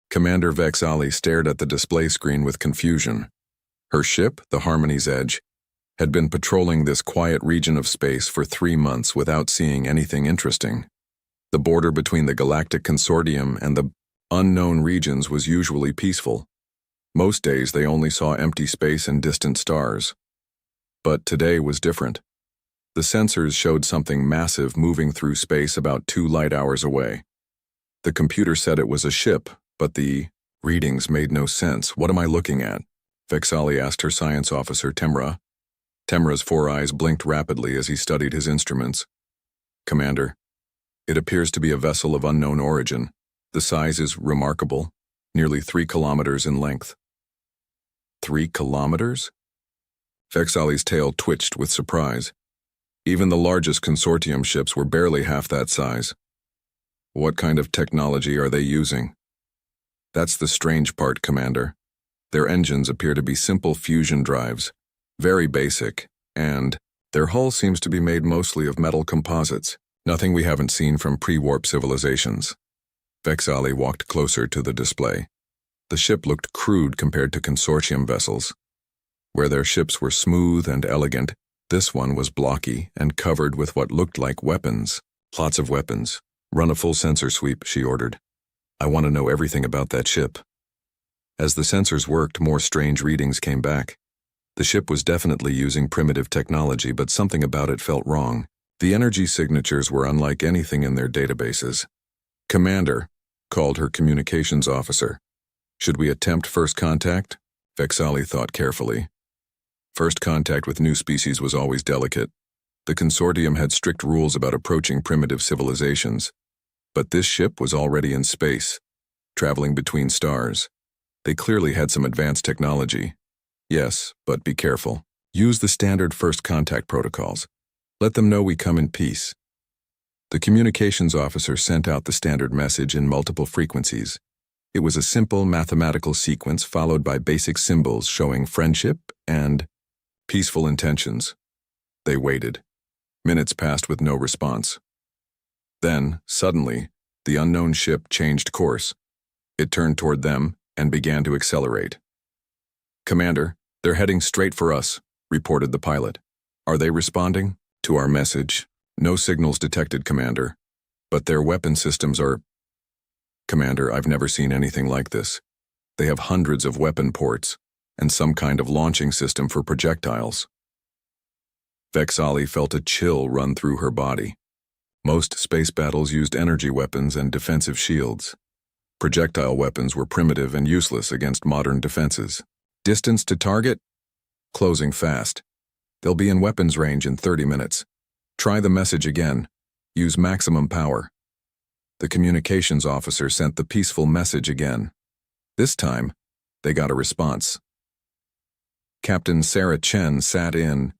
Commander Vexali stared at the display screen with confusion. Her ship, the Harmony's Edge, had been patrolling this quiet region of space for 3 months without seeing anything interesting. The border between the Galactic Consortium and the unknown regions was usually peaceful. Most days they only saw empty space and distant stars. But today was different. The sensors showed something massive moving through space about 2 light hours away. The computer said it was a ship, but the readings made no sense. "What am I looking at?" Vexali asked her science officer, Temra. Temra's 4 eyes blinked rapidly as he studied his instruments. "Commander, it appears to be a vessel of unknown origin. The size is remarkable, nearly 3 kilometers in length." 3 kilometers? Vexali's tail twitched with surprise. Even the largest consortium ships were barely half that size. "What kind of technology are they using?" "That's the strange part, Commander. Their engines appear to be simple fusion drives, very basic, and their hull seems to be made mostly of metal composites, nothing we haven't seen from pre-warp civilizations." Vexali walked closer to the display. The ship looked crude compared to consortium vessels. Where their ships were smooth and elegant, this one was blocky and covered with what looked like weapons. "Lots of weapons. Run a full sensor sweep," she ordered. "I want to know everything about that ship." As the sensors worked, more strange readings came back. The ship was definitely using primitive technology, but something about it felt wrong. The energy signatures were unlike anything in their databases. "Commander," called her communications officer. "Should we attempt first contact?" Vexali thought carefully. First contact with new species was always delicate. The consortium had strict rules about approaching primitive civilizations. But this ship was already in space, traveling between stars. They clearly had some advanced technology. "Yes, but be careful. Use the standard first contact protocols. Let them know we come in peace." The communications officer sent out the standard message in multiple frequencies. It was a simple mathematical sequence followed by basic symbols showing friendship and peaceful intentions. They waited. Minutes passed with no response. Then, suddenly, the unknown ship changed course. It turned toward them and began to accelerate. "Commander, they're heading straight for us," reported the pilot. "Are they responding to our message?" "No signals detected, Commander. But their weapon systems are..." "Commander, I've never seen anything like this. They have hundreds of weapon ports and some kind of launching system for projectiles." Vexali felt a chill run through her body. Most space battles used energy weapons and defensive shields. Projectile weapons were primitive and useless against modern defenses. "Distance to target? Closing fast. They'll be in weapons range in 30 minutes. Try the message again. Use maximum power." The communications officer sent the peaceful message again. This time, they got a response. Captain Sarah Chen sat in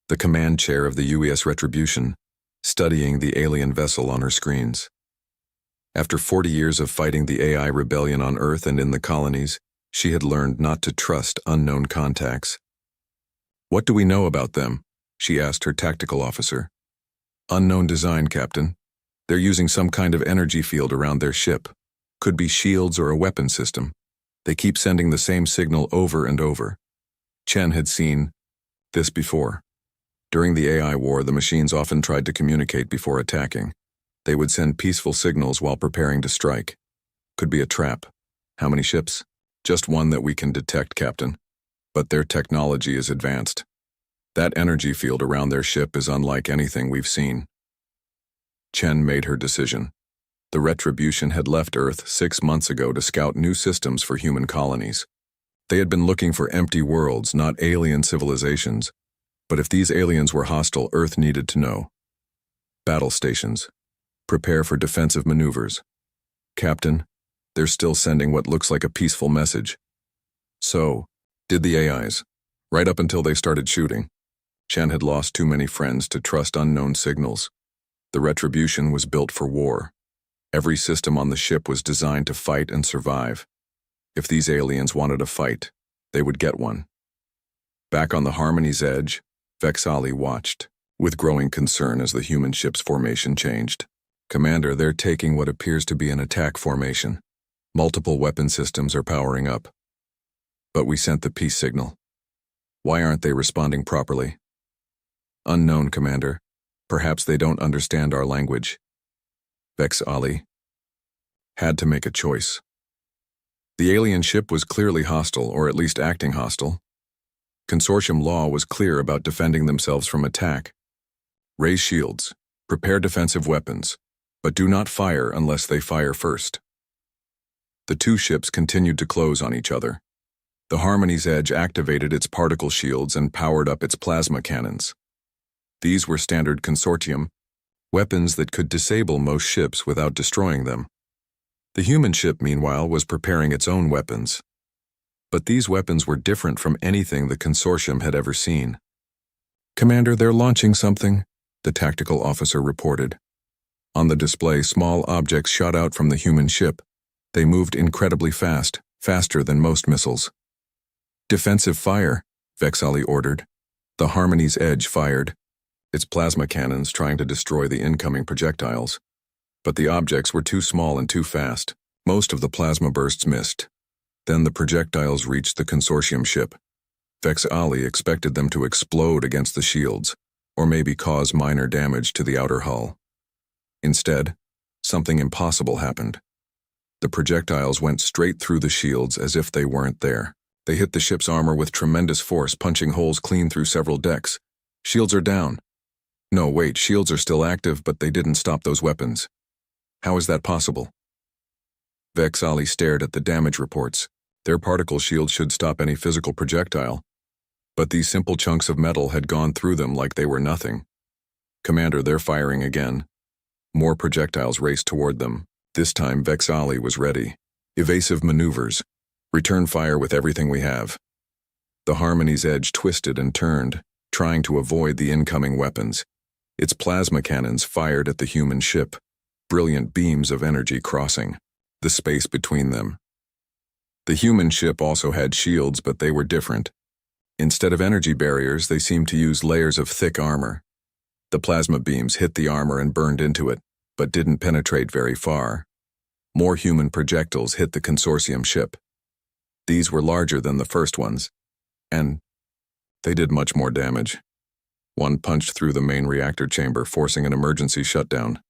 the command chair of the UES Retribution, studying the alien vessel on her screens. After 40 years of fighting the AI rebellion on Earth and in the colonies, she had learned not to trust unknown contacts. "What do we know about them?" she asked her tactical officer. "Unknown design, Captain. They're using some kind of energy field around their ship. Could be shields or a weapon system. They keep sending the same signal over and over." Chen had seen this before. During the AI war, the machines often tried to communicate before attacking. They would send peaceful signals while preparing to strike. "Could be a trap." "How many ships?" "Just one that we can detect, Captain. But their technology is advanced. That energy field around their ship is unlike anything we've seen." Chen made her decision. The Retribution had left Earth 6 months ago to scout new systems for human colonies. They had been looking for empty worlds, not alien civilizations. But if these aliens were hostile, Earth needed to know. "Battle stations. Prepare for defensive maneuvers." "Captain, they're still sending what looks like a peaceful message." "So, did the AIs, right up until they started shooting." Chen had lost too many friends to trust unknown signals. The Retribution was built for war. Every system on the ship was designed to fight and survive. If these aliens wanted a fight, they would get one. Back on the Harmony's Edge, Vexali watched, with growing concern as the human ship's formation changed. "Commander, they're taking what appears to be an attack formation. Multiple weapon systems are powering up. But we sent the peace signal. Why aren't they responding properly? Unknown, Commander. Perhaps they don't understand our language. Vex Ali had to make a choice. The alien ship was clearly hostile, or at least acting hostile. Consortium law was clear about defending themselves from attack. Raise shields, prepare defensive weapons, but do not fire unless they fire first. The two ships continued to close on each other. The Harmony's Edge activated its particle shields and powered up its plasma cannons. These were standard Consortium weapons that could disable most ships without destroying them. The human ship, meanwhile, was preparing its own weapons. But these weapons were different from anything the Consortium had ever seen. "Commander, they're launching something," the tactical officer reported. On the display, small objects shot out from the human ship. They moved incredibly fast, faster than most missiles. "Defensive fire," Vex Ali ordered. The Harmony's Edge fired, its plasma cannons trying to destroy the incoming projectiles. But the objects were too small and too fast. Most of the plasma bursts missed. Then the projectiles reached the Consortium ship. Vex Ali expected them to explode against the shields, or maybe cause minor damage to the outer hull. Instead, something impossible happened. The projectiles went straight through the shields as if they weren't there. They hit the ship's armor with tremendous force, punching holes clean through several decks. Shields are down. No, wait, shields are still active, but they didn't stop those weapons. How is that possible? Vex Ali stared at the damage reports. Their particle shield should stop any physical projectile. But these simple chunks of metal had gone through them like they were nothing. "Commander, they're firing again." More projectiles raced toward them. This time, Vex Ali was ready. "Evasive maneuvers. Return fire with everything we have." The Harmony's Edge twisted and turned, trying to avoid the incoming weapons. Its plasma cannons fired at the human ship, brilliant beams of energy crossing the space between them. The human ship also had shields, but they were different. Instead of energy barriers, they seemed to use layers of thick armor. The plasma beams hit the armor and burned into it, but didn't penetrate very far. More human projectiles hit the Consortium ship. These were larger than the first ones, and they did much more damage. One punched through the main reactor chamber, forcing an emergency shutdown.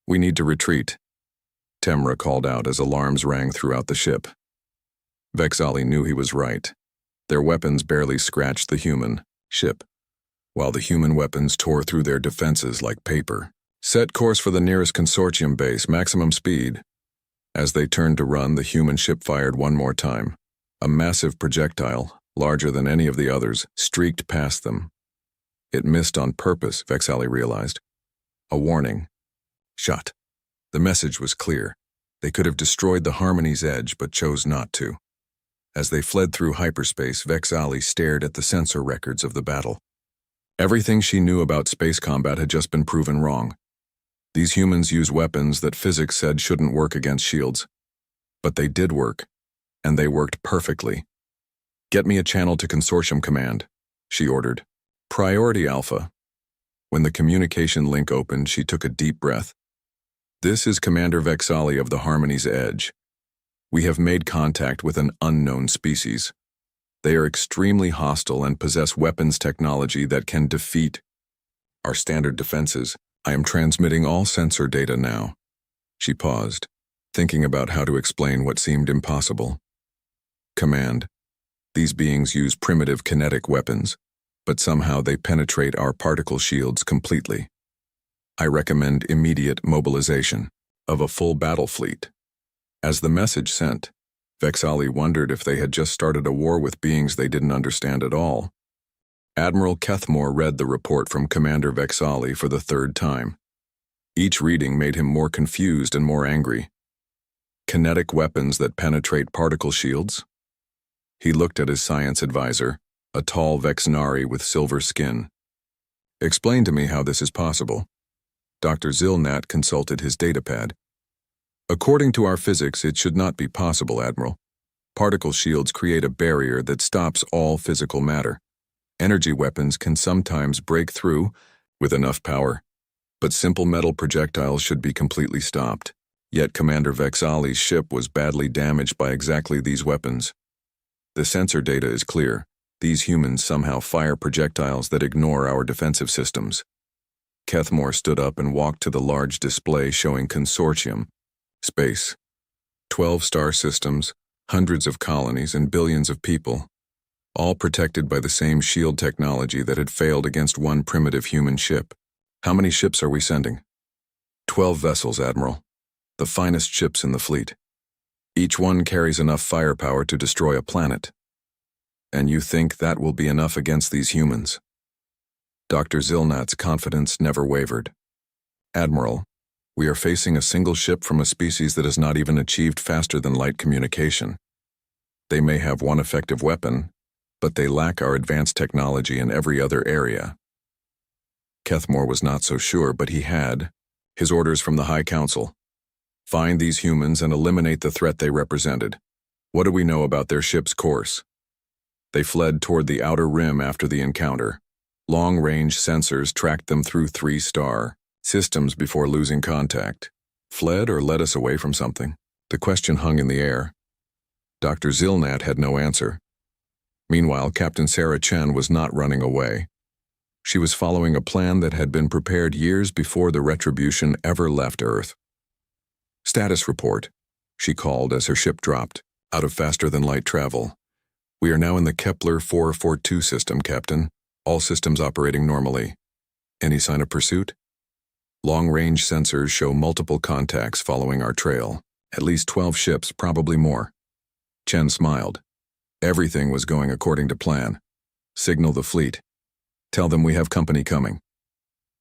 "We need to retreat," Temra called out as alarms rang throughout the ship. Vex Ali knew he was right. Their weapons barely scratched the human ship, while the human weapons tore through their defenses like paper. "Set course for the nearest Consortium base, maximum speed." As they turned to run, the human ship fired one more time. A massive projectile, larger than any of the others, streaked past them. It missed on purpose, Vex Ali realized. A warning. Shot. The message was clear. They could have destroyed the Harmony's Edge, but chose not to. As they fled through hyperspace, Vex Ali stared at the sensor records of the battle. Everything she knew about space combat had just been proven wrong. These humans use weapons that physics said shouldn't work against shields. But they did work, and they worked perfectly. "Get me a channel to Consortium Command," she ordered. "Priority Alpha." When the communication link opened, she took a deep breath. "This is Commander Vex Ali of the Harmony's Edge. We have made contact with an unknown species. They are extremely hostile and possess weapons technology that can defeat our standard defenses. I am transmitting all sensor data now." She paused, thinking about how to explain what seemed impossible. "Command, these beings use primitive kinetic weapons, but somehow they penetrate our particle shields completely. I recommend immediate mobilization of a full battle fleet." As the message sent, Vex Ali wondered if they had just started a war with beings they didn't understand at all. Admiral Kethmore read the report from Commander Vex Ali for the third time. Each reading made him more confused and more angry. Kinetic weapons that penetrate particle shields? He looked at his science advisor, a tall Vexnari with silver skin. "Explain to me how this is possible." Dr. Zilnat consulted his datapad. "According to our physics, it should not be possible, Admiral. Particle shields create a barrier that stops all physical matter. Energy weapons can sometimes break through with enough power, but simple metal projectiles should be completely stopped. Yet Commander Vexali's ship was badly damaged by exactly these weapons. The sensor data is clear. These humans somehow fire projectiles that ignore our defensive systems. Kethmore stood up and walked to the large display showing Consortium, space, 12 star systems, hundreds of colonies, and billions of people, all protected by the same shield technology that had failed against one primitive human ship. How many ships are we sending? 12 vessels, Admiral. The finest ships in the fleet. Each one carries enough firepower to destroy a planet. And you think that will be enough against these humans? Dr. Zilnat's confidence never wavered. Admiral, we are facing a single ship from a species that has not even achieved faster-than-light communication. They may have one effective weapon, but they lack our advanced technology in every other area. Kethmore was not so sure, but he had his orders from the High Council. Find these humans and eliminate the threat they represented. What do we know about their ship's course? They fled toward the outer rim after the encounter. Long-range sensors tracked them through 3-star systems before losing contact. Fled or led us away from something? The question hung in the air. Dr. Zilnat had no answer. Meanwhile, Captain Sarah Chen was not running away. She was following a plan that had been prepared years before the Retribution ever left Earth. Status report, she called as her ship dropped, out of faster-than-light travel. We are now in the Kepler 442 system, Captain. All systems operating normally. Any sign of pursuit? Long-range sensors show multiple contacts following our trail. At least 12 ships, probably more. Chen smiled. Everything was going according to plan. Signal the fleet. Tell them we have company coming.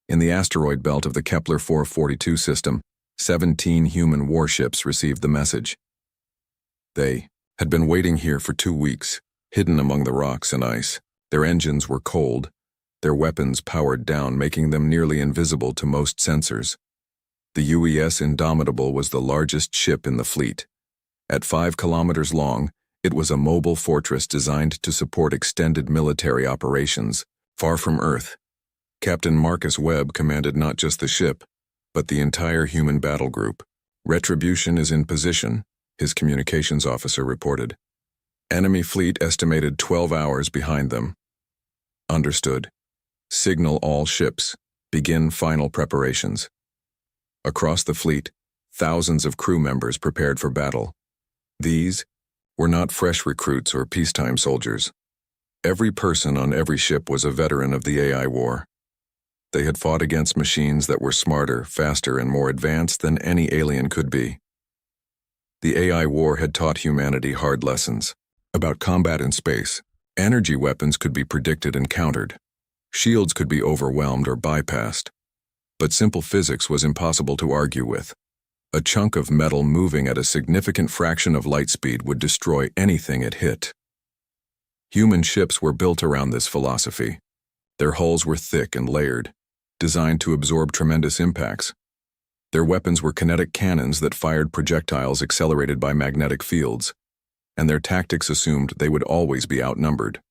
In the asteroid belt of the Kepler 442 system, 17 human warships received the message. They had been waiting here for 2 weeks, hidden among the rocks and ice. Their engines were cold, their weapons powered down, making them nearly invisible to most sensors. The UES Indomitable was the largest ship in the fleet. At 5 kilometers long, it was a mobile fortress designed to support extended military operations, far from Earth. Captain Marcus Webb commanded not just the ship, but the entire human battle group. Retribution is in position, his communications officer reported. Enemy fleet estimated 12 hours behind them. Understood. Signal all ships. Begin final preparations. Across the fleet, thousands of crew members prepared for battle. These were not fresh recruits or peacetime soldiers. Every person on every ship was a veteran of the AI war. They had fought against machines that were smarter, faster, and more advanced than any alien could be. The AI war had taught humanity hard lessons. About combat in space, energy weapons could be predicted and countered. Shields could be overwhelmed or bypassed. But simple physics was impossible to argue with. A chunk of metal moving at a significant fraction of light speed would destroy anything it hit. Human ships were built around this philosophy. Their hulls were thick and layered, designed to absorb tremendous impacts. Their weapons were kinetic cannons that fired projectiles accelerated by magnetic fields, and their tactics assumed they would always be outnumbered.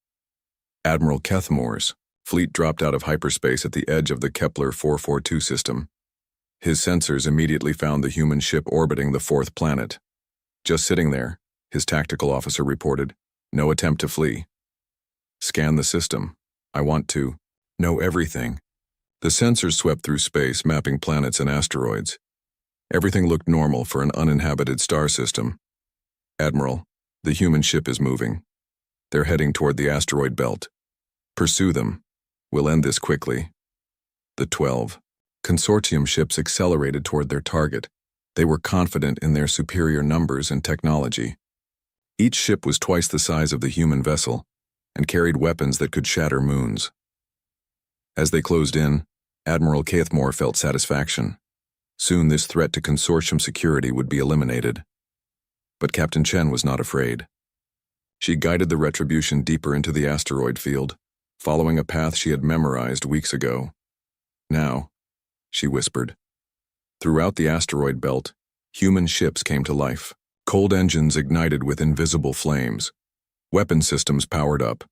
Admiral Kethmore's fleet dropped out of hyperspace at the edge of the Kepler 442 system. His sensors immediately found the human ship orbiting the 4th planet. Just sitting there, his tactical officer reported. No attempt to flee. Scan the system. I want to know everything. The sensors swept through space, mapping planets and asteroids. Everything looked normal for an uninhabited star system. Admiral, the human ship is moving. They're heading toward the asteroid belt. Pursue them. We'll end this quickly. The 12 consortium ships accelerated toward their target. They were confident in their superior numbers and technology. Each ship was twice the size of the human vessel and carried weapons that could shatter moons. As they closed in, Admiral Kethmore felt satisfaction. Soon this threat to consortium security would be eliminated. But Captain Chen was not afraid. She guided the Retribution deeper into the asteroid field, following a path she had memorized weeks ago. Now, she whispered. Throughout the asteroid belt, human ships came to life. Cold engines ignited with invisible flames. Weapon systems powered up,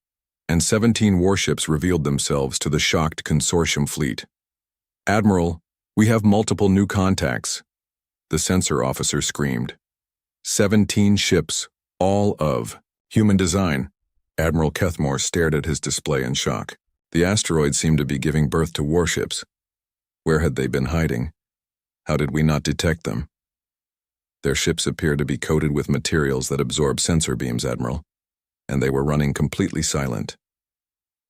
and 17 warships revealed themselves to the shocked consortium fleet. Admiral, we have multiple new contacts. The sensor officer screamed. 17 ships, all of human design. Admiral Kethmore stared at his display in shock. The asteroid seemed to be giving birth to warships. Where had they been hiding? How did we not detect them? Their ships appeared to be coated with materials that absorb sensor beams, Admiral, and they were running completely silent.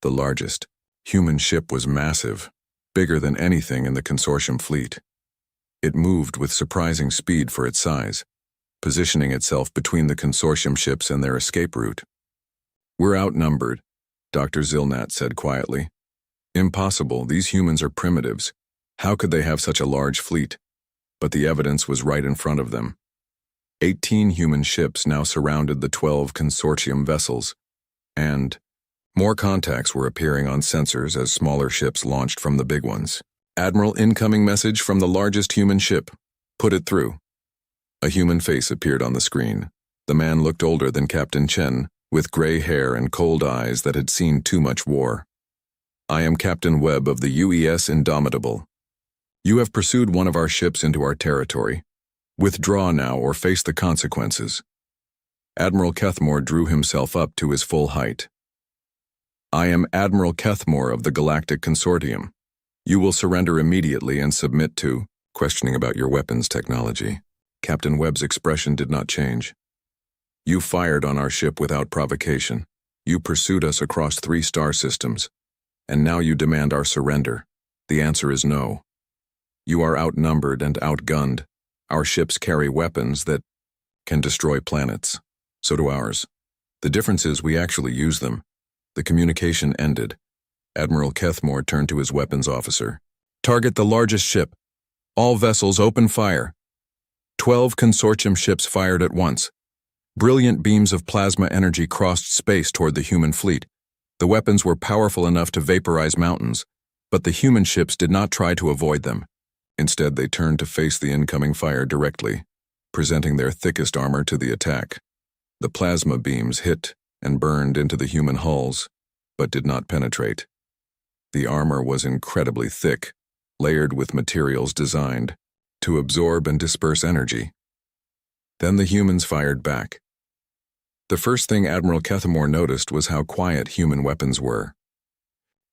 The largest, human ship was massive, bigger than anything in the consortium fleet. It moved with surprising speed for its size, positioning itself between the consortium ships and their escape route. "We're outnumbered," Dr. Zilnat said quietly. "Impossible, these humans are primitives. How could they have such a large fleet?" But the evidence was right in front of them. 18 human ships now surrounded the 12 consortium vessels, and more contacts were appearing on sensors as smaller ships launched from the big ones. "Admiral, incoming message from the largest human ship. Put it through." A human face appeared on the screen. The man looked older than Captain Chen, with gray hair and cold eyes that had seen too much war. "I am Captain Webb of the UES Indomitable. You have pursued one of our ships into our territory. Withdraw now or face the consequences." Admiral Kethmore drew himself up to his full height. "I am Admiral Kethmore of the Galactic Consortium. You will surrender immediately and submit to questioning about your weapons technology." Captain Webb's expression did not change. "You fired on our ship without provocation. You pursued us across 3 star systems, and now you demand our surrender. The answer is no. You are outnumbered and outgunned. Our ships carry weapons that can destroy planets. So do ours. The difference is we actually use them." The communication ended. Admiral Kethmore turned to his weapons officer. "Target the largest ship. All vessels open fire." 12 consortium ships fired at once. Brilliant beams of plasma energy crossed space toward the human fleet. The weapons were powerful enough to vaporize mountains, but the human ships did not try to avoid them. Instead, they turned to face the incoming fire directly, presenting their thickest armor to the attack. The plasma beams hit and burned into the human hulls, but did not penetrate. The armor was incredibly thick, layered with materials designed to absorb and disperse energy. Then the humans fired back. The first thing Admiral Kethmore noticed was how quiet human weapons were.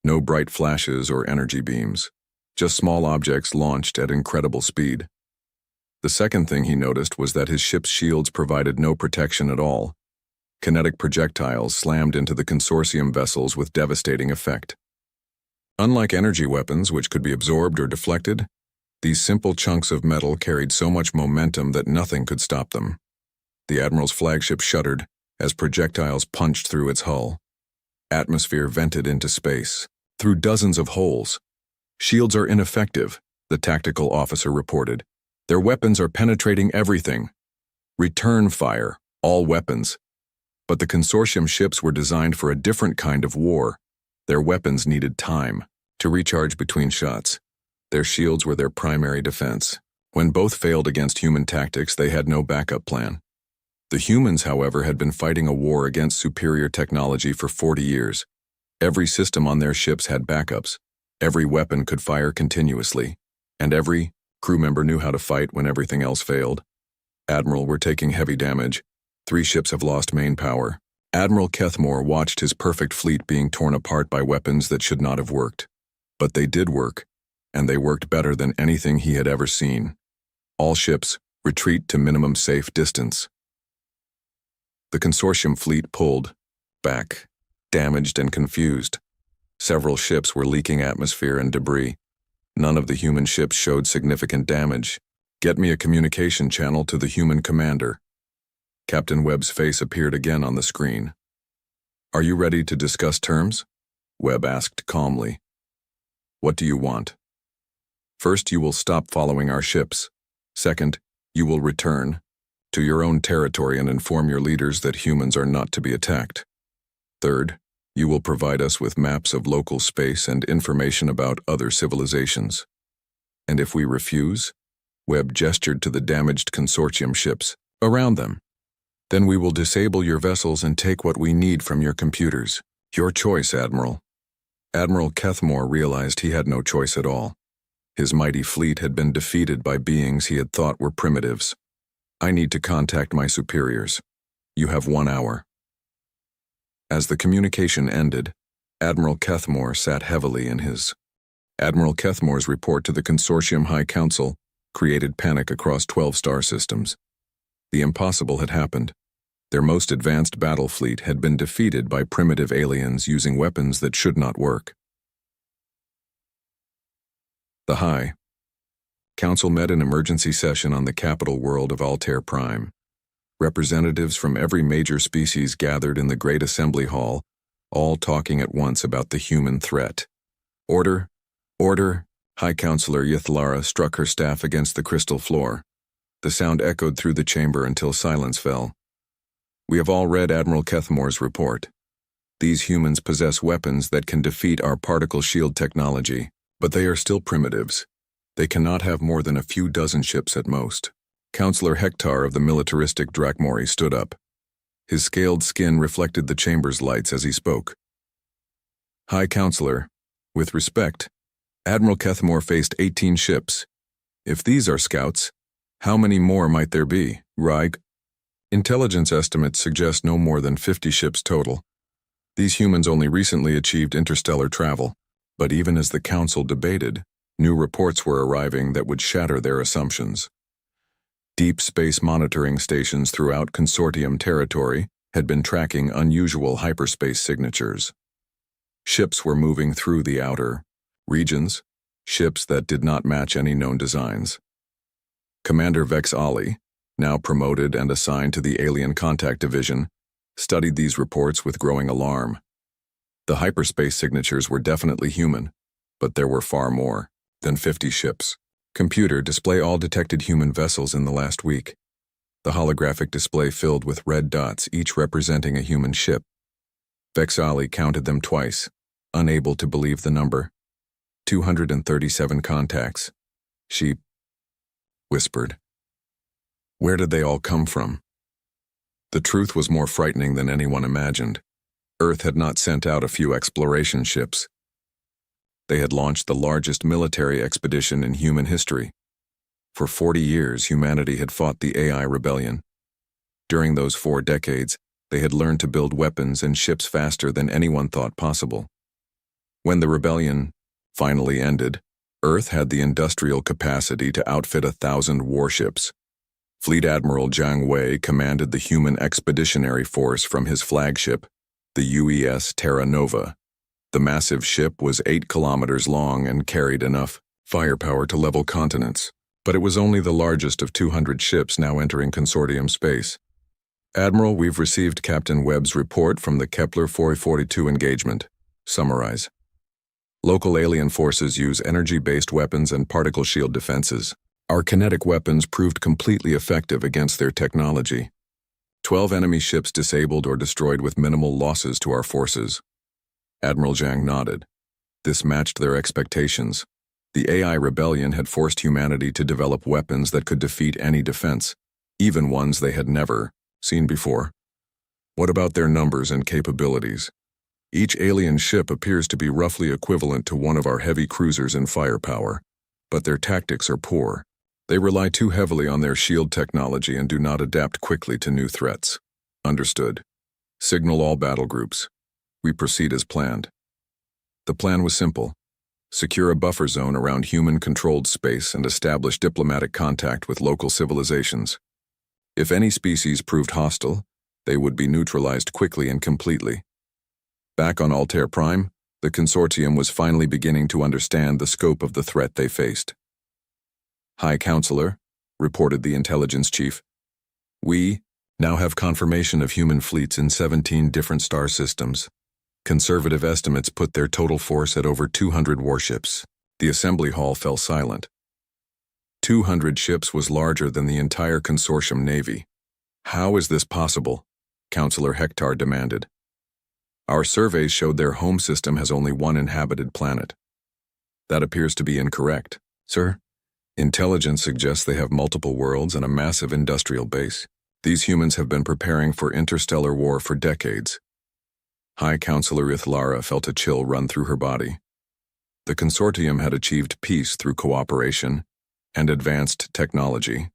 No bright flashes or energy beams, just small objects launched at incredible speed. The second thing he noticed was that his ship's shields provided no protection at all. Kinetic projectiles slammed into the consortium vessels with devastating effect. Unlike energy weapons, which could be absorbed or deflected, these simple chunks of metal carried so much momentum that nothing could stop them. The Admiral's flagship shuddered as projectiles punched through its hull. Atmosphere vented into space, through dozens of holes. "Shields are ineffective," the tactical officer reported. "Their weapons are penetrating everything. Return fire, all weapons." But the consortium ships were designed for a different kind of war. Their weapons needed time to recharge between shots. Their shields were their primary defense. When both failed against human tactics, they had no backup plan. The humans, however, had been fighting a war against superior technology for 40 years. Every system on their ships had backups. Every weapon could fire continuously, and every crew member knew how to fight when everything else failed. "Admiral, we're taking heavy damage. 3 ships have lost main power." Admiral Kethmore watched his perfect fleet being torn apart by weapons that should not have worked. But they did work, and they worked better than anything he had ever seen. "All ships, retreat to minimum safe distance." The consortium fleet pulled back, damaged and confused. Several ships were leaking atmosphere and debris. None of the human ships showed significant damage. "Get me a communication channel to the human commander." Captain Webb's face appeared again on the screen. "Are you ready to discuss terms?" Webb asked calmly. "What do you want?" "First, you will stop following our ships. Second, you will return to your own territory and inform your leaders that humans are not to be attacked. Third, you will provide us with maps of local space and information about other civilizations. And if we refuse," Webb gestured to the damaged consortium ships around them, "then we will disable your vessels and take what we need from your computers. Your choice, Admiral." Admiral Kethmore realized he had no choice at all. His mighty fleet had been defeated by beings he had thought were primitives. I need to contact my superiors. You have 1 hour. As the communication ended, Admiral Kethmore sat heavily in his. Admiral Kethmore's report to the Consortium High Council created panic across 12 star systems. The impossible had happened. Their most advanced battle fleet had been defeated by primitive aliens using weapons that should not work. The High Council met an emergency session on the capital world of Altair Prime. Representatives from every major species gathered in the Great Assembly Hall, all talking at once about the human threat. Order! Order! High Counselor Ythlara struck her staff against the crystal floor. The sound echoed through the chamber until silence fell. We have all read Admiral Kethmore's report. These humans possess weapons that can defeat our particle shield technology, but they are still primitives. They cannot have more than a few dozen ships at most. Counselor Hektar of the militaristic Drakmori stood up. His scaled skin reflected the chamber's lights as he spoke. High Counselor, with respect, Admiral Kethmore faced 18 ships. If these are scouts, how many more might there be, Rig? Intelligence estimates suggest no more than 50 ships total. These humans only recently achieved interstellar travel, but even as the Council debated, new reports were arriving that would shatter their assumptions. Deep space monitoring stations throughout Consortium territory had been tracking unusual hyperspace signatures. Ships were moving through the outer regions, ships that did not match any known designs. Commander Vex Ali, now promoted and assigned to the Alien Contact Division, studied these reports with growing alarm. The hyperspace signatures were definitely human, but there were far more than 50 ships. Computer, display all detected human vessels in the last week. The holographic display filled with red dots, each representing a human ship. Vex Ali counted them twice, unable to believe the number. 237 contacts. She whispered. Where did they all come from? The truth was more frightening than anyone imagined. Earth had not sent out a few exploration ships. They had launched the largest military expedition in human history. For 40 years, humanity had fought the AI rebellion. During those 4 decades, they had learned to build weapons and ships faster than anyone thought possible. When the rebellion finally ended, Earth had the industrial capacity to outfit 1,000 warships. Fleet Admiral Jiang Wei commanded the human expeditionary force from his flagship, the UES Terra Nova. The massive ship was 8 kilometers long and carried enough firepower to level continents, but it was only the largest of 200 ships now entering Consortium space. Admiral, we've received Captain Webb's report from the Kepler 442 engagement. Summarize. Local alien forces use energy-based weapons and particle shield defenses. Our kinetic weapons proved completely effective against their technology. 12 enemy ships disabled or destroyed with minimal losses to our forces. Admiral Jiang nodded. This matched their expectations. The AI rebellion had forced humanity to develop weapons that could defeat any defense, even ones they had never seen before. What about their numbers and capabilities? Each alien ship appears to be roughly equivalent to one of our heavy cruisers in firepower, but their tactics are poor. They rely too heavily on their shield technology and do not adapt quickly to new threats. Understood. Signal all battle groups. We proceed as planned. The plan was simple. Secure a buffer zone around human-controlled space and establish diplomatic contact with local civilizations. If any species proved hostile, they would be neutralized quickly and completely. Back on Altair Prime, the Consortium was finally beginning to understand the scope of the threat they faced. High Counselor, reported the intelligence chief, we now have confirmation of human fleets in 17 different star systems. Conservative estimates put their total force at over 200 warships. The assembly hall fell silent. 200 ships was larger than the entire Consortium Navy. How is this possible? Counselor Hektar demanded. Our surveys showed their home system has only one inhabited planet. That appears to be incorrect, sir. Intelligence suggests they have multiple worlds and a massive industrial base. These humans have been preparing for interstellar war for decades. High Counselor Ythlara felt a chill run through her body. The consortium had achieved peace through cooperation and advanced technology.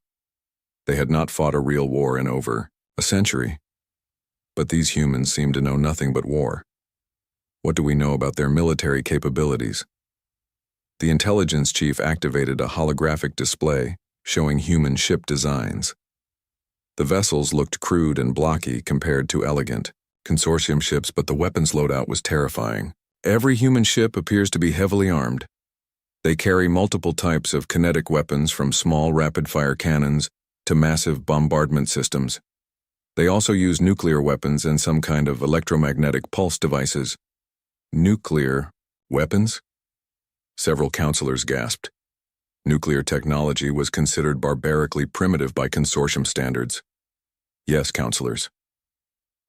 They had not fought a real war in over a century. But these humans seemed to know nothing but war. What do we know about their military capabilities? The intelligence chief activated a holographic display showing human ship designs. The vessels looked crude and blocky compared to elegant consortium ships, but the weapons loadout was terrifying. Every human ship appears to be heavily armed. They carry multiple types of kinetic weapons, from small rapid-fire cannons to massive bombardment systems. They also use nuclear weapons and some kind of electromagnetic pulse devices. Nuclear weapons? Several counselors gasped. Nuclear technology was considered barbarically primitive by consortium standards. Yes, counselors.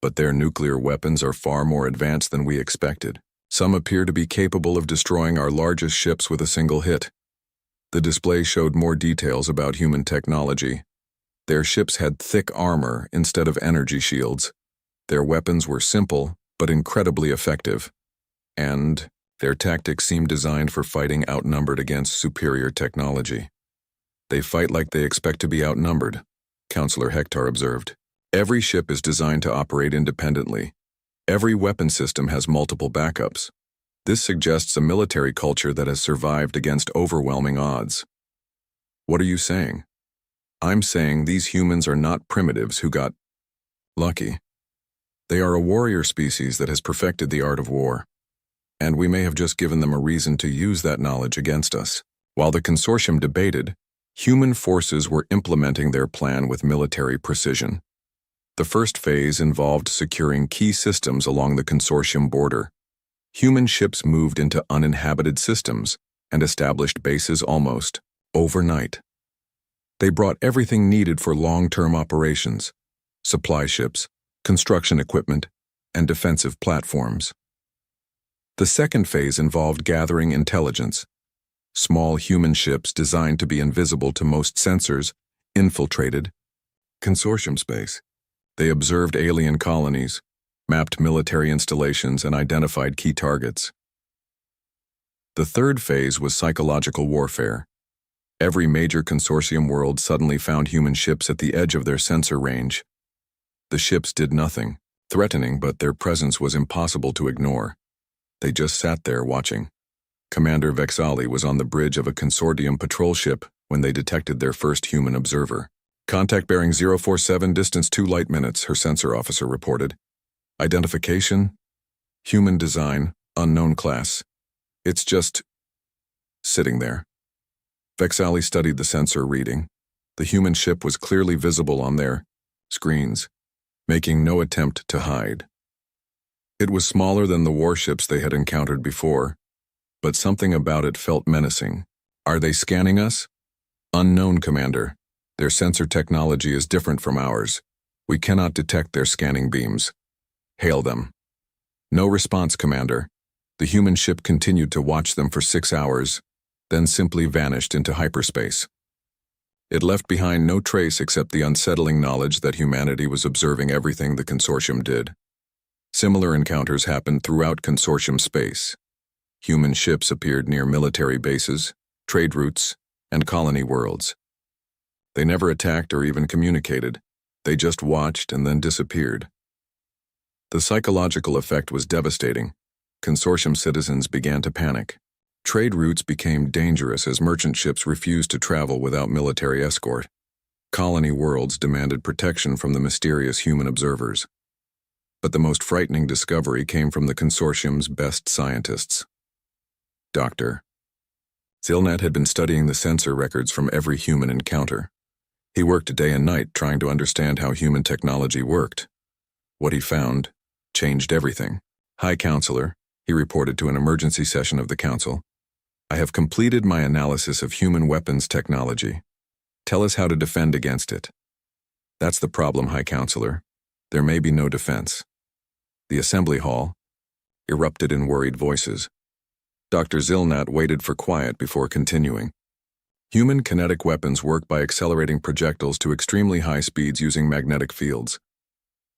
But their nuclear weapons are far more advanced than we expected. Some appear to be capable of destroying our largest ships with a single hit. The display showed more details about human technology. Their ships had thick armor instead of energy shields. Their weapons were simple but incredibly effective. And their tactics seemed designed for fighting outnumbered against superior technology. They fight like they expect to be outnumbered, Counselor Hector observed. Every ship is designed to operate independently. Every weapon system has multiple backups. This suggests a military culture that has survived against overwhelming odds. What are you saying? I'm saying these humans are not primitives who got lucky. They are a warrior species that has perfected the art of war. And we may have just given them a reason to use that knowledge against us. While the consortium debated, human forces were implementing their plan with military precision. The first phase involved securing key systems along the consortium border. Human ships moved into uninhabited systems and established bases almost overnight. They brought everything needed for long-term operations: supply ships, construction equipment, and defensive platforms. The second phase involved gathering intelligence. Small human ships designed to be invisible to most sensors infiltrated consortium space. They observed alien colonies, mapped military installations, and identified key targets. The third phase was psychological warfare. Every major consortium world suddenly found human ships at the edge of their sensor range. The ships did nothing, threatening, but their presence was impossible to ignore. They just sat there watching. Commander Vexali was on the bridge of a consortium patrol ship when they detected their first human observer. Contact bearing 047, distance 2 light minutes, her sensor officer reported. Identification? Human design, unknown class. It's just sitting there. Vexali studied the sensor reading. The human ship was clearly visible on their screens, making no attempt to hide. It was smaller than the warships they had encountered before, but something about it felt menacing. Are they scanning us? Unknown, Commander. Their sensor technology is different from ours. We cannot detect their scanning beams. Hail them. No response, Commander. The human ship continued to watch them for 6 hours, then simply vanished into hyperspace. It left behind no trace except the unsettling knowledge that humanity was observing everything the consortium did. Similar encounters happened throughout consortium space. Human ships appeared near military bases, trade routes, and colony worlds. They never attacked or even communicated. They just watched and then disappeared. The psychological effect was devastating. Consortium citizens began to panic. Trade routes became dangerous as merchant ships refused to travel without military escort. Colony worlds demanded protection from the mysterious human observers. But the most frightening discovery came from the consortium's best scientists. Dr. Zilnat had been studying the sensor records from every human encounter. He worked day and night trying to understand how human technology worked. What he found changed everything. High Counselor, he reported to an emergency session of the Council. I have completed my analysis of human weapons technology. Tell us how to defend against it. That's the problem, High Counselor. There may be no defense. The assembly hall erupted in worried voices. Dr. Zilnat waited for quiet before continuing. Human kinetic weapons work by accelerating projectiles to extremely high speeds using magnetic fields.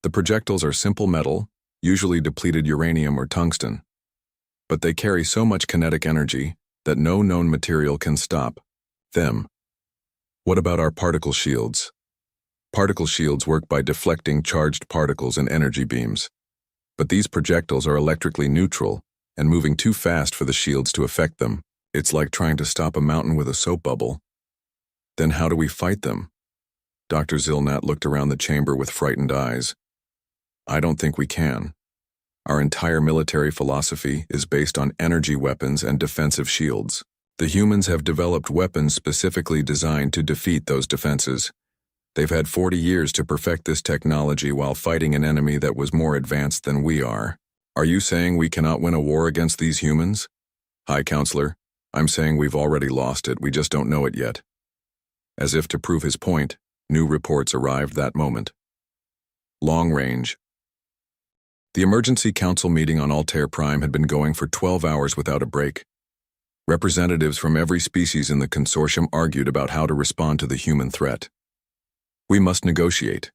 The projectiles are simple metal, usually depleted uranium or tungsten. but they carry so much kinetic energy that no known material can stop them. What about our particle shields? Particle shields work by deflecting charged particles and energy beams. But these projectiles are electrically neutral and moving too fast for the shields to affect them. It's like trying to stop a mountain with a soap bubble. Then how do we fight them? Dr. Zilnat looked around the chamber with frightened eyes. I don't think we can. Our entire military philosophy is based on energy weapons and defensive shields. The humans have developed weapons specifically designed to defeat those defenses. They've had 40 years to perfect this technology while fighting an enemy that was more advanced than we are. Are you saying we cannot win a war against these humans? High Counselor, I'm saying we've already lost it, we just don't know it yet. As if to prove his point, new reports arrived that moment. Long range. The emergency council meeting on Altair Prime had been going for 12 hours without a break. Representatives from every species in the consortium argued about how to respond to the human threat. We must negotiate,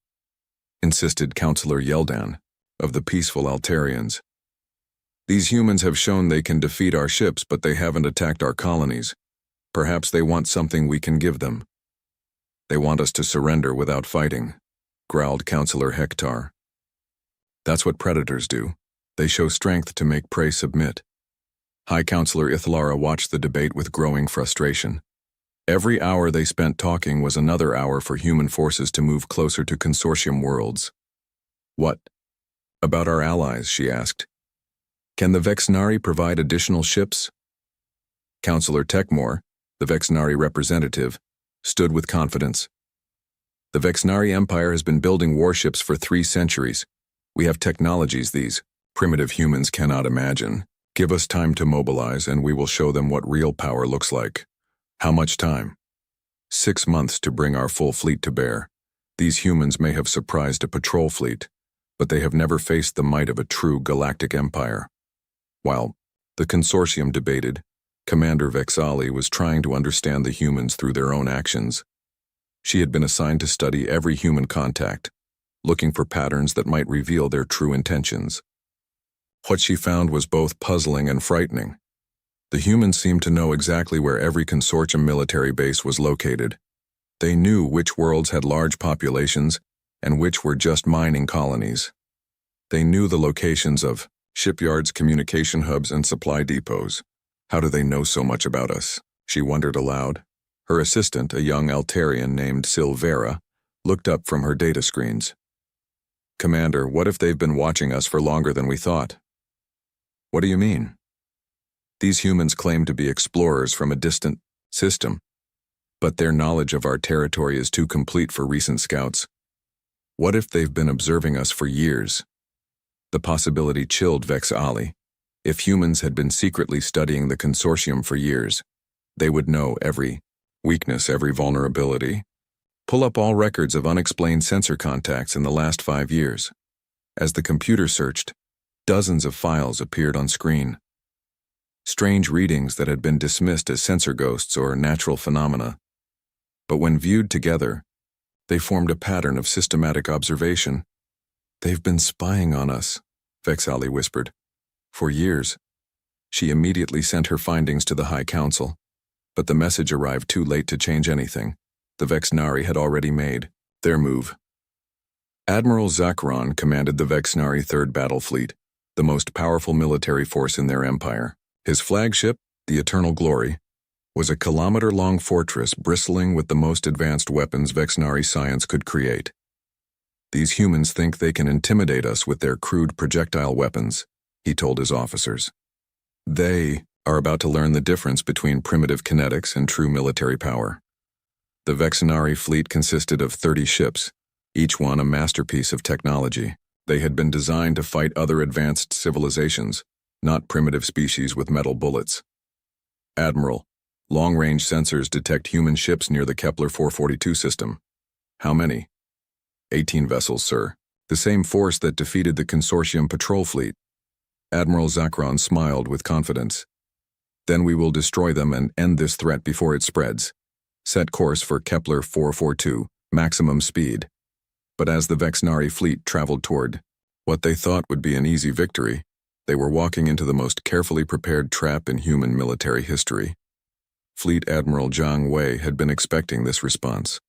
insisted Councillor Yeldan, of the peaceful Altarians. These humans have shown they can defeat our ships, but they haven't attacked our colonies. Perhaps they want something we can give them. They want us to surrender without fighting, growled Councillor Hektar. That's what predators do. They show strength to make prey submit. High Counselor Ithlara watched the debate with growing frustration. Every hour they spent talking was another hour for human forces to move closer to consortium worlds. What about our allies, she asked. Can the Vexnari provide additional ships? Councillor Techmore, the Vexnari representative, stood with confidence. The Vexnari Empire has been building warships for 3 centuries. We have technologies these primitive humans cannot imagine. Give us time to mobilize and we will show them what real power looks like. How much time? 6 months to bring our full fleet to bear. These humans may have surprised a patrol fleet, but they have never faced the might of a true galactic empire. While the consortium debated, Commander Vexali was trying to understand the humans through their own actions. She had been assigned to study every human contact, looking for patterns that might reveal their true intentions. What she found was both puzzling and frightening. The humans seemed to know exactly where every consortium military base was located. They knew which worlds had large populations and which were just mining colonies. They knew the locations of shipyards, communication hubs, and supply depots. How do they know so much about us? She wondered aloud. Her assistant, a young Altarian named Silvera, looked up from her data screens. Commander, what if they've been watching us for longer than we thought? What do you mean? These humans claim to be explorers from a distant system, but their knowledge of our territory is too complete for recent scouts. What if they've been observing us for years? The possibility chilled Vex Ali. If humans had been secretly studying the consortium for years, they would know every weakness, every vulnerability. Pull up all records of unexplained sensor contacts in the last 5 years. As the computer searched, dozens of files appeared on screen. Strange readings that had been dismissed as sensor ghosts or natural phenomena. But when viewed together, they formed a pattern of systematic observation. They've been spying on us, Vexali whispered. For years. She immediately sent her findings to the High Council, but the message arrived too late to change anything. The Vexnari had already made their move. Admiral Zakron commanded the Vexnari 3rd Battle Fleet, the most powerful military force in their empire. His flagship, the Eternal Glory, was a kilometer-long fortress bristling with the most advanced weapons Vexnari science could create. These humans think they can intimidate us with their crude projectile weapons, he told his officers. They are about to learn the difference between primitive kinetics and true military power. The Vexnari fleet consisted of 30 ships, each one a masterpiece of technology. They had been designed to fight other advanced civilizations, not primitive species with metal bullets. Admiral, long-range sensors detect human ships near the Kepler 442 system. How many? 18 vessels, sir. The same force that defeated the consortium patrol fleet. Admiral Zakron smiled with confidence. Then we will destroy them and end this threat before it spreads. Set course for Kepler 442, maximum speed. But as the Vexnari fleet traveled toward what they thought would be an easy victory, They were walking into the most carefully prepared trap in human military history. Fleet Admiral Zhang Wei had been expecting this response.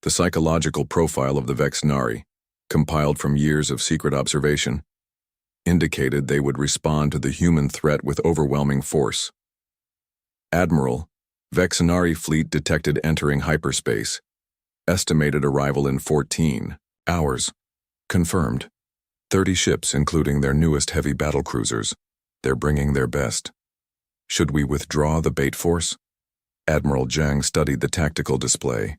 The psychological profile of the Vexnari, compiled from years of secret observation, indicated they would respond to the human threat with overwhelming force. Admiral, Vexnari fleet detected entering hyperspace. Estimated arrival in 14 hours. Confirmed. 30 ships, including their newest heavy battlecruisers. They're bringing their best. Should we withdraw the bait force? Admiral Zhang studied the tactical display.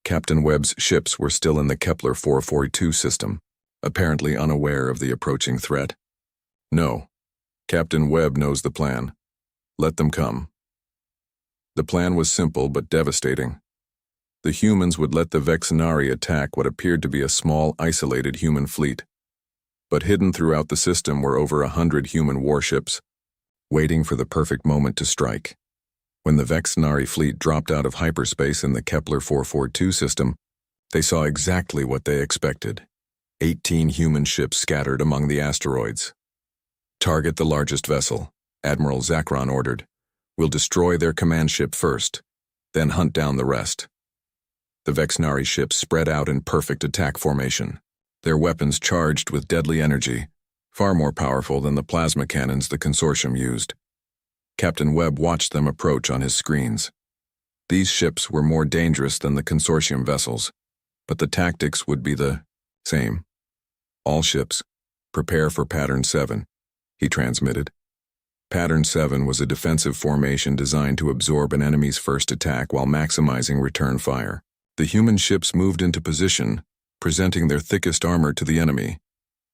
Captain Webb's ships were still in the Kepler 442 system, apparently unaware of the approaching threat. No. Captain Webb knows the plan. Let them come. The plan was simple but devastating. The humans would let the Vexnari attack what appeared to be a small, isolated human fleet. But hidden throughout the system were over 100 human warships, waiting for the perfect moment to strike. When the Vexnari fleet dropped out of hyperspace in the Kepler 442 system, they saw exactly what they expected. 18 human ships scattered among the asteroids. Target the largest vessel, Admiral Zakron ordered. We'll destroy their command ship first, then hunt down the rest. The Vexnari ships spread out in perfect attack formation, their weapons charged with deadly energy, far more powerful than the plasma cannons the consortium used. Captain Webb watched them approach on his screens. These ships were more dangerous than the consortium vessels, but the tactics would be the same. All ships, prepare for Pattern 7, he transmitted. Pattern 7 was a defensive formation designed to absorb an enemy's first attack while maximizing return fire. The human ships moved into position, presenting their thickest armor to the enemy.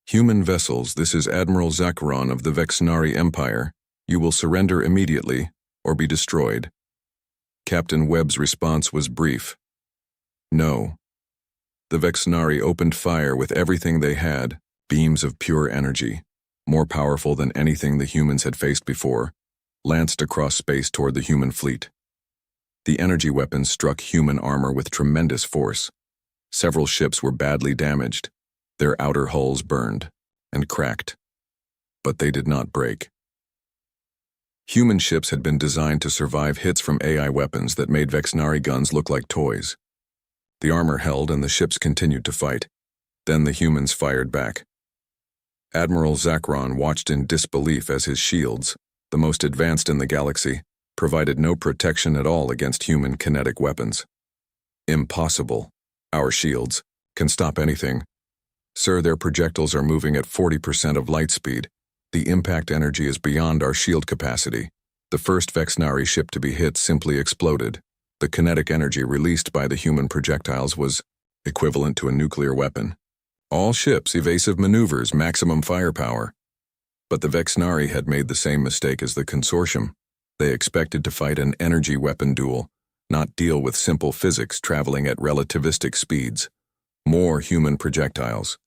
Human vessels, this is Admiral Zakron of the Vexnari Empire. You will surrender immediately, or be destroyed. Captain Webb's response was brief. No. The Vexnari opened fire with everything they had, beams of pure energy, more powerful than anything the humans had faced before, lanced across space toward the human fleet. The energy weapons struck human armor with tremendous force. Several ships were badly damaged, their outer hulls burned and cracked. But they did not break. Human ships had been designed to survive hits from AI weapons that made Vexnari guns look like toys. The armor held and the ships continued to fight. Then the humans fired back. Admiral Zakron watched in disbelief as his shields, the most advanced in the galaxy, provided no protection at all against human kinetic weapons. Impossible. Our shields can stop anything. Sir, their projectiles are moving at 40% of light speed. The impact energy is beyond our shield capacity. The first Vexnari ship to be hit simply exploded. The kinetic energy released by the human projectiles was equivalent to a nuclear weapon. All ships, evasive maneuvers, maximum firepower. But the Vexnari had made the same mistake as the consortium. They expected to fight an energy weapon duel, not deal with simple physics traveling at relativistic speeds. More human projectiles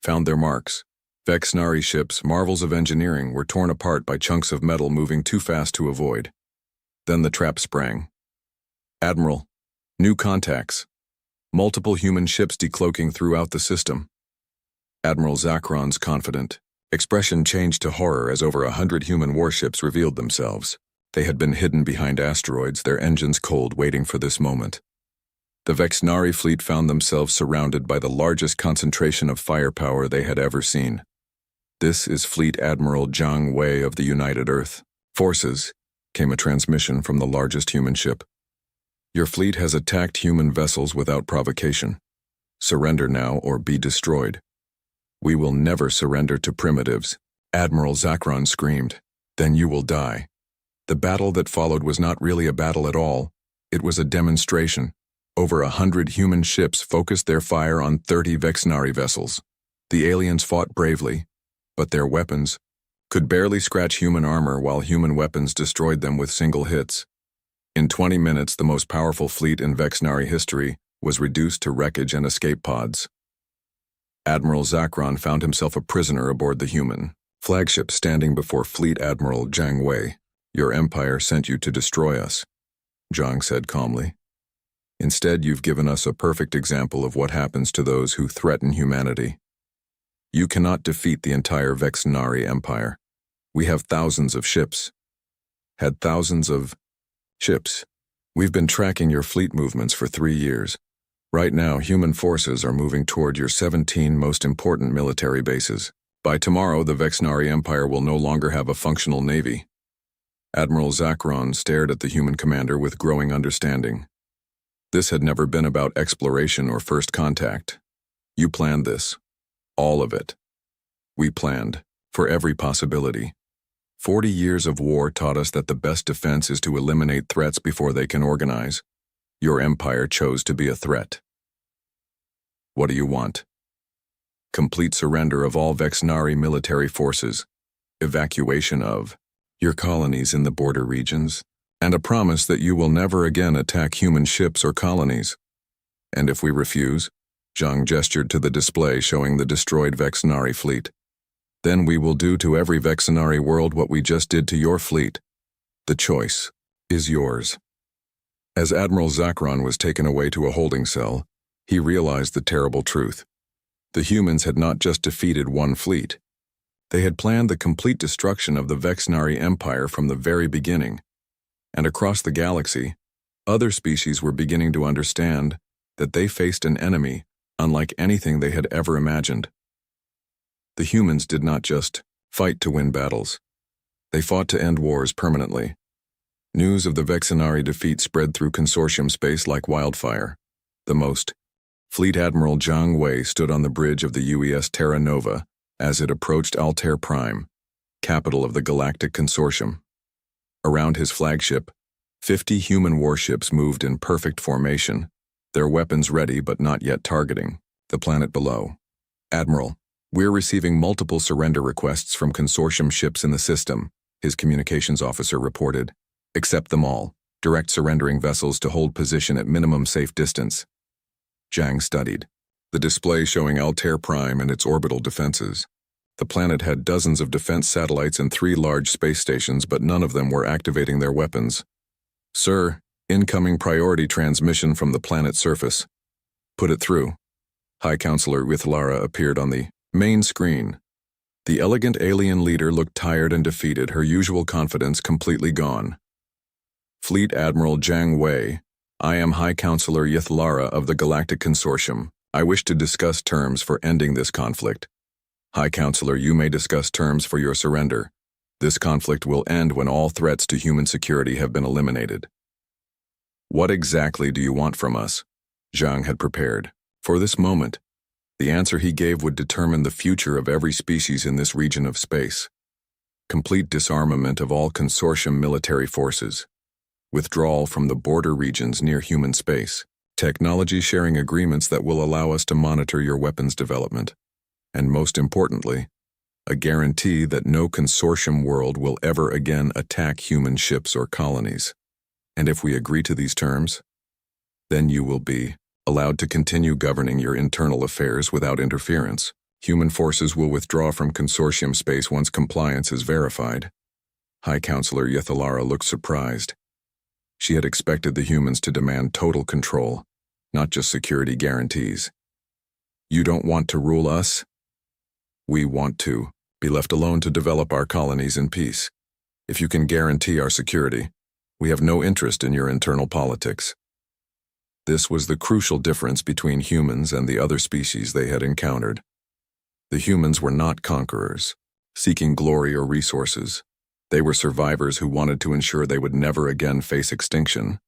found their marks. Vexnari ships, marvels of engineering, were torn apart by chunks of metal moving too fast to avoid. Then the trap sprang. Admiral, new contacts. Multiple human ships decloaking throughout the system. Admiral Zakron's confident expression changed to horror as over 100 human warships revealed themselves. They had been hidden behind asteroids, their engines cold, waiting for this moment. The Vexnari fleet found themselves surrounded by the largest concentration of firepower they had ever seen. This is Fleet Admiral Zhang Wei of the United Earth Forces, came a transmission from the largest human ship. Your fleet has attacked human vessels without provocation. Surrender now or be destroyed. We will never surrender to primitives, Admiral Zakron screamed. Then you will die. The battle that followed was not really a battle at all. It was a demonstration. Over 100 human ships focused their fire on 30 Vexnari vessels. The aliens fought bravely, but their weapons could barely scratch human armor while human weapons destroyed them with single hits. In 20 minutes, the most powerful fleet in Vexnari history was reduced to wreckage and escape pods. Admiral Zakron found himself a prisoner aboard the human flagship standing before Fleet Admiral Zhang Wei. Your empire sent you to destroy us, Zhang said calmly. Instead, you've given us a perfect example of what happens to those who threaten humanity. You cannot defeat the entire Vexnari Empire. We have thousands of ships. Had thousands of ships. We've been tracking your fleet movements for 3 years. Right now, human forces are moving toward your 17 most important military bases. By tomorrow, the Vexnari Empire will no longer have a functional navy. Admiral Zakron stared at the human commander with growing understanding. This had never been about exploration or first contact. You planned this. All of it. We planned. For every possibility. 40 years of war taught us that the best defense is to eliminate threats before they can organize. Your empire chose to be a threat. What do you want? Complete surrender of all Vexnari military forces, evacuation of your colonies in the border regions, and a promise that you will never again attack human ships or colonies. And if we refuse, Zhang gestured to the display showing the destroyed Vexnari fleet. Then we will do to every Vexnari world what we just did to your fleet. The choice is yours. As Admiral Zakron was taken away to a holding cell, he realized the terrible truth. The humans had not just defeated one fleet. They had planned the complete destruction of the Vexnari Empire from the very beginning. And across the galaxy, other species were beginning to understand that they faced an enemy unlike anything they had ever imagined. The humans did not just fight to win battles. They fought to end wars permanently. News of the Vexnari defeat spread through consortium space like wildfire. Fleet Admiral Zhang Wei stood on the bridge of the UES Terra Nova as it approached Altair Prime, capital of the Galactic Consortium. Around his flagship, 50 human warships moved in perfect formation, their weapons ready but not yet targeting the planet below. Admiral, we're receiving multiple surrender requests from consortium ships in the system, his communications officer reported. Accept them all. Direct surrendering vessels to hold position at minimum safe distance. Zhang studied the display showing Altair Prime and its orbital defenses. The planet had dozens of defense satellites and 3 large space stations, but none of them were activating their weapons. Sir, incoming priority transmission from the planet's surface. Put it through. High Counselor Withlara appeared on the main screen. The elegant alien leader looked tired and defeated, her usual confidence completely gone. Fleet Admiral Zhang Wei, I am High Counselor Yithlara of the Galactic Consortium. I wish to discuss terms for ending this conflict. High Counselor, you may discuss terms for your surrender. This conflict will end when all threats to human security have been eliminated. What exactly do you want from us? Zhang had prepared for this moment. The answer he gave would determine the future of every species in this region of space. Complete disarmament of all consortium military forces. Withdrawal from the border regions near human space. Technology sharing agreements that will allow us to monitor your weapons development. And most importantly, a guarantee that no consortium world will ever again attack human ships or colonies. And if we agree to these terms, then you will be allowed to continue governing your internal affairs without interference. Human forces will withdraw from consortium space once compliance is verified. High Counselor Yethalara looked surprised. She had expected the humans to demand total control, not just security guarantees. You don't want to rule us? We want to be left alone to develop our colonies in peace. If you can guarantee our security, we have no interest in your internal politics. This was the crucial difference between humans and the other species they had encountered. The humans were not conquerors, seeking glory or resources. They were survivors who wanted to ensure they would never again face extinction.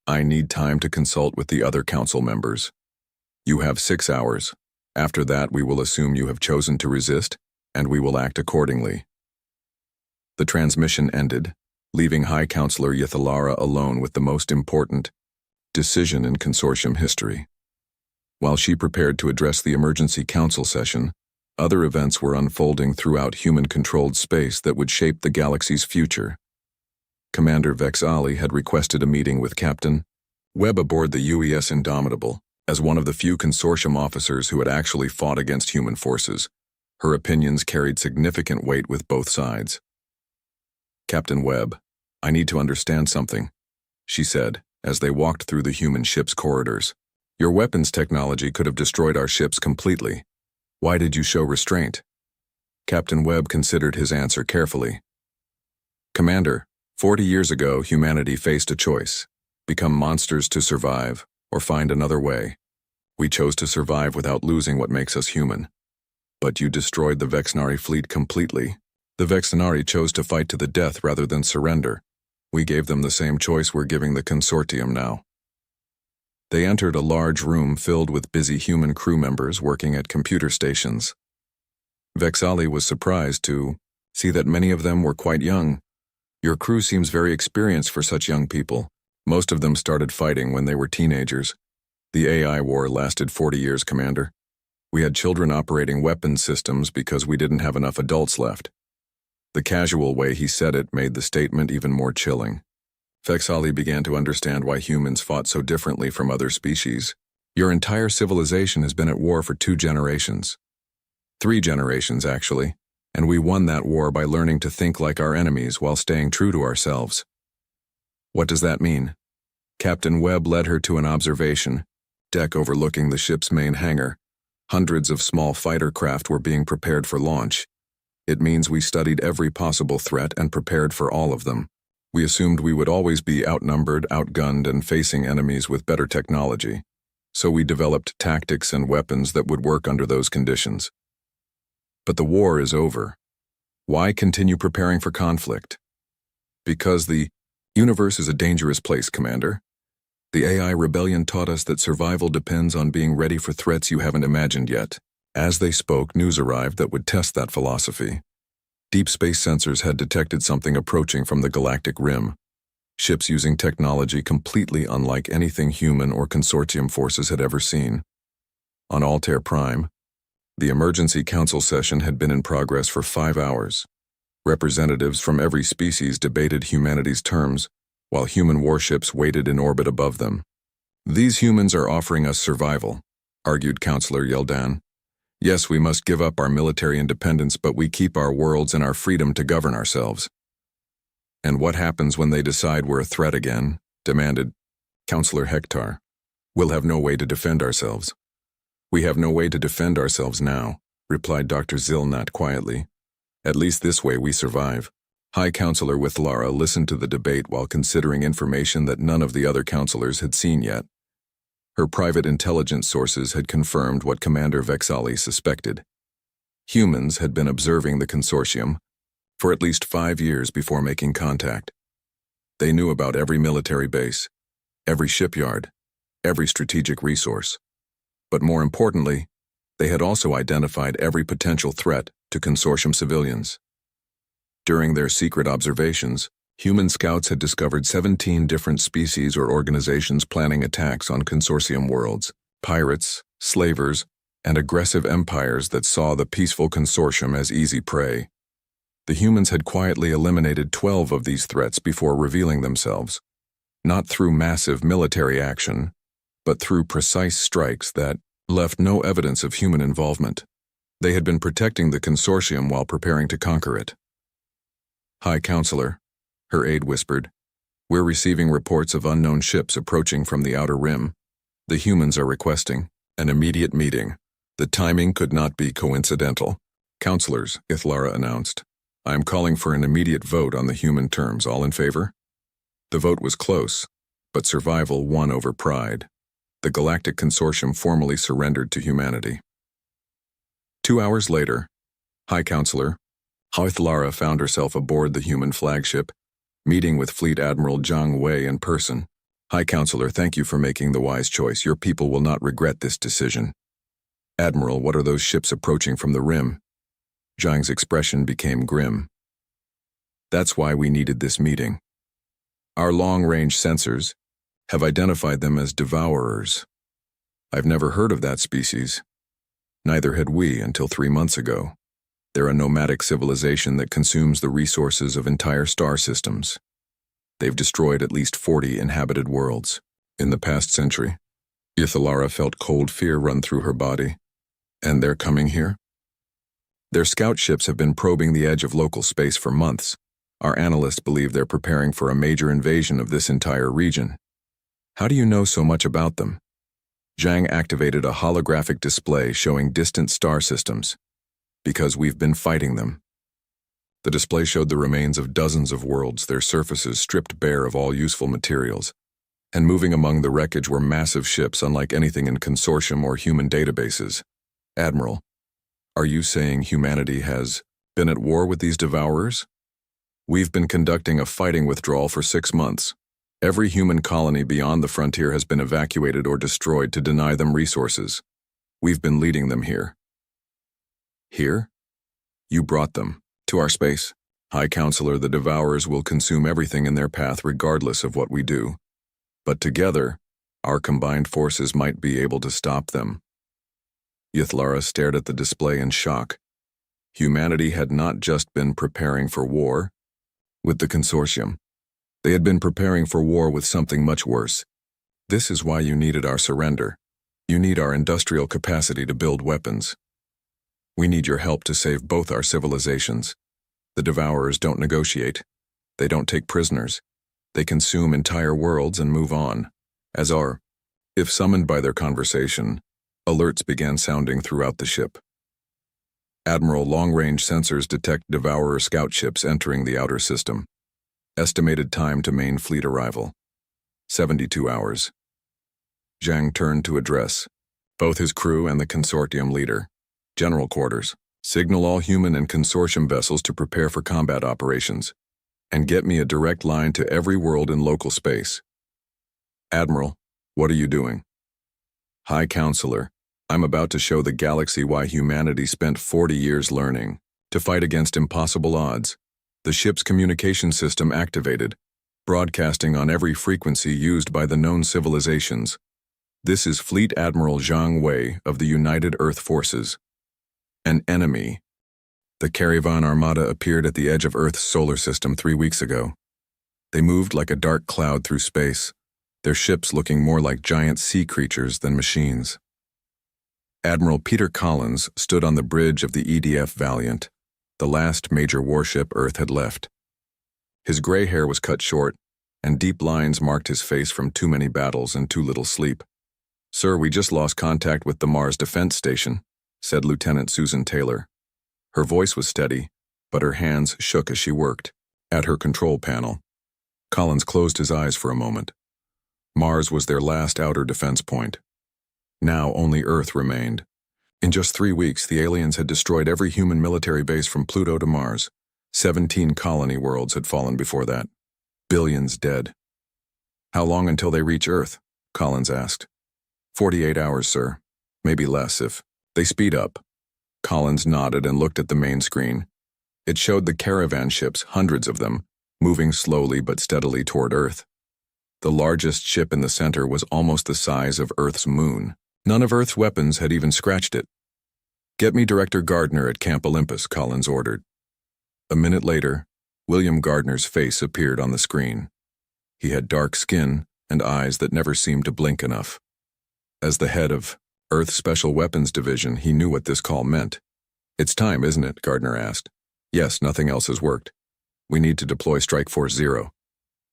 I need time to consult with the other council members. You have 6 hours. After that, we will assume you have chosen to resist, and we will act accordingly. The transmission ended, leaving High Counselor Yethalara alone with the most important decision in consortium history. While she prepared to address the emergency council session, other events were unfolding throughout human-controlled space that would shape the galaxy's future. Commander Vex Ali had requested a meeting with Captain Webb aboard the UES Indomitable. As one of the few consortium officers who had actually fought against human forces, her opinions carried significant weight with both sides. Captain Webb, I need to understand something, she said, as they walked through the human ship's corridors. Your weapons technology could have destroyed our ships completely. Why did you show restraint? Captain Webb considered his answer carefully. Commander, 40 years ago, humanity faced a choice: become monsters to survive, or find another way. We chose to survive without losing what makes us human. But you destroyed the Vexnari fleet completely. The Vexnari chose to fight to the death rather than surrender. We gave them the same choice we're giving the consortium now. They entered a large room filled with busy human crew members working at computer stations. Vexali was surprised to see that many of them were quite young. Your crew seems very experienced for such young people. Most of them started fighting when they were teenagers. The AI war lasted 40 years, Commander. We had children operating weapons systems because we didn't have enough adults left. The casual way he said it made the statement even more chilling. Vexali began to understand why humans fought so differently from other species. Your entire civilization has been at war for 2 generations. 3 generations, actually, and we won that war by learning to think like our enemies while staying true to ourselves. What does that mean? Captain Webb led her to an observation deck overlooking the ship's main hangar. Hundreds of small fighter craft were being prepared for launch. It means we studied every possible threat and prepared for all of them. We assumed we would always be outnumbered, outgunned, and facing enemies with better technology. So we developed tactics and weapons that would work under those conditions. But the war is over. Why continue preparing for conflict? Because the universe is a dangerous place, Commander. The AI rebellion taught us that survival depends on being ready for threats you haven't imagined yet. As they spoke, news arrived that would test that philosophy. Deep space sensors had detected something approaching from the galactic rim. Ships using technology completely unlike anything human or consortium forces had ever seen. On Altair Prime, the emergency council session had been in progress for 5 hours. Representatives from every species debated humanity's terms, while human warships waited in orbit above them. These humans are offering us survival, argued Councillor Yeldan. Yes, we must give up our military independence, but we keep our worlds and our freedom to govern ourselves. And what happens when they decide we're a threat again? Demanded Councillor Hector. We'll have no way to defend ourselves. We have no way to defend ourselves now, replied Dr. Zilnat quietly. At least this way we survive. High Councillor Withlara listened to the debate while considering information that none of the other councillors had seen yet. Her private intelligence sources had confirmed what Commander Vexali suspected. Humans had been observing the consortium for at least 5 years before making contact. They knew about every military base, every shipyard, every strategic resource. But more importantly, they had also identified every potential threat to consortium civilians. During their secret observations, human scouts had discovered 17 different species or organizations planning attacks on consortium worlds: pirates, slavers, and aggressive empires that saw the peaceful consortium as easy prey. The humans had quietly eliminated 12 of these threats before revealing themselves, not through massive military action, but through precise strikes that left no evidence of human involvement. They had been protecting the consortium while preparing to conquer it. High Councillor, her aide whispered, we're receiving reports of unknown ships approaching from the outer rim. The humans are requesting an immediate meeting. The timing could not be coincidental. Councillors, Ithlara announced, I am calling for an immediate vote on the human terms. All in favor? The vote was close, but survival won over pride. The Galactic Consortium formally surrendered to humanity. 2 hours later, High Councillor Ithlara found herself aboard the human flagship, meeting with Fleet Admiral Zhang Wei in person. High Councillor, thank you for making the wise choice. Your people will not regret this decision. Admiral, what are those ships approaching from the rim? Zhang's expression became grim. That's why we needed this meeting. Our long-range sensors have identified them as devourers. I've never heard of that species. Neither had we until 3 months ago. They're a nomadic civilization that consumes the resources of entire star systems. They've destroyed at least 40 inhabited worlds. In the past century, Ithlara felt cold fear run through her body. And they're coming here? Their scout ships have been probing the edge of local space for months. Our analysts believe they're preparing for a major invasion of this entire region. How do you know so much about them? Zhang activated a holographic display showing distant star systems. Because we've been fighting them. The display showed the remains of dozens of worlds, their surfaces stripped bare of all useful materials. And moving among the wreckage were massive ships unlike anything in consortium or human databases. Admiral, are you saying humanity has been at war with these devourers? We've been conducting a fighting withdrawal for 6 months. Every human colony beyond the frontier has been evacuated or destroyed to deny them resources. We've been leading them here. Here? You brought them to our space. High Counselor, the Devourers will consume everything in their path regardless of what we do. But together, our combined forces might be able to stop them. Ythlara stared at the display in shock. Humanity had not just been preparing for war with the consortium. They had been preparing for war with something much worse. This is why you needed our surrender. You need our industrial capacity to build weapons. We need your help to save both our civilizations. The Devourers don't negotiate. They don't take prisoners. They consume entire worlds and move on. If summoned by their conversation, alerts began sounding throughout the ship. Admiral, long-range sensors detect Devourer scout ships entering the outer system. Estimated time to main fleet arrival: 72 hours. Zhang turned to address both his crew and the consortium leader. General quarters. Signal all human and consortium vessels to prepare for combat operations. And get me a direct line to every world in local space. Admiral, what are you doing? High Counselor, I'm about to show the galaxy why humanity spent 40 years learning to fight against impossible odds. The ship's communication system activated, broadcasting on every frequency used by the known civilizations. This is Fleet Admiral Zhang Wei of the United Earth Forces. An enemy. The Caravan Armada appeared at the edge of Earth's solar system 3 weeks ago. They moved like a dark cloud through space, their ships looking more like giant sea creatures than machines. Admiral Peter Collins stood on the bridge of the EDF Valiant, the last major warship Earth had left. His gray hair was cut short, and deep lines marked his face from too many battles and too little sleep. "Sir, we just lost contact with the Mars Defense Station," said Lieutenant Susan Taylor. Her voice was steady, but her hands shook as she worked at her control panel. Collins closed his eyes for a moment. Mars was their last outer defense point. Now only Earth remained. In just 3 weeks, the aliens had destroyed every human military base from Pluto to Mars. 17 colony worlds had fallen before that. Billions dead. "How long until they reach Earth?" Collins asked. 48 hours, sir. Maybe less if they speed up." Collins nodded and looked at the main screen. It showed the caravan ships, hundreds of them, moving slowly but steadily toward Earth. The largest ship in the center was almost the size of Earth's moon. None of Earth's weapons had even scratched it. "Get me Director Gardner at Camp Olympus," Collins ordered. A minute later, William Gardner's face appeared on the screen. He had dark skin and eyes that never seemed to blink enough. As the head of Earth Special Weapons Division, he knew what this call meant. "It's time, isn't it?" Gardner asked. "Yes, nothing else has worked. We need to deploy Strike Force Zero."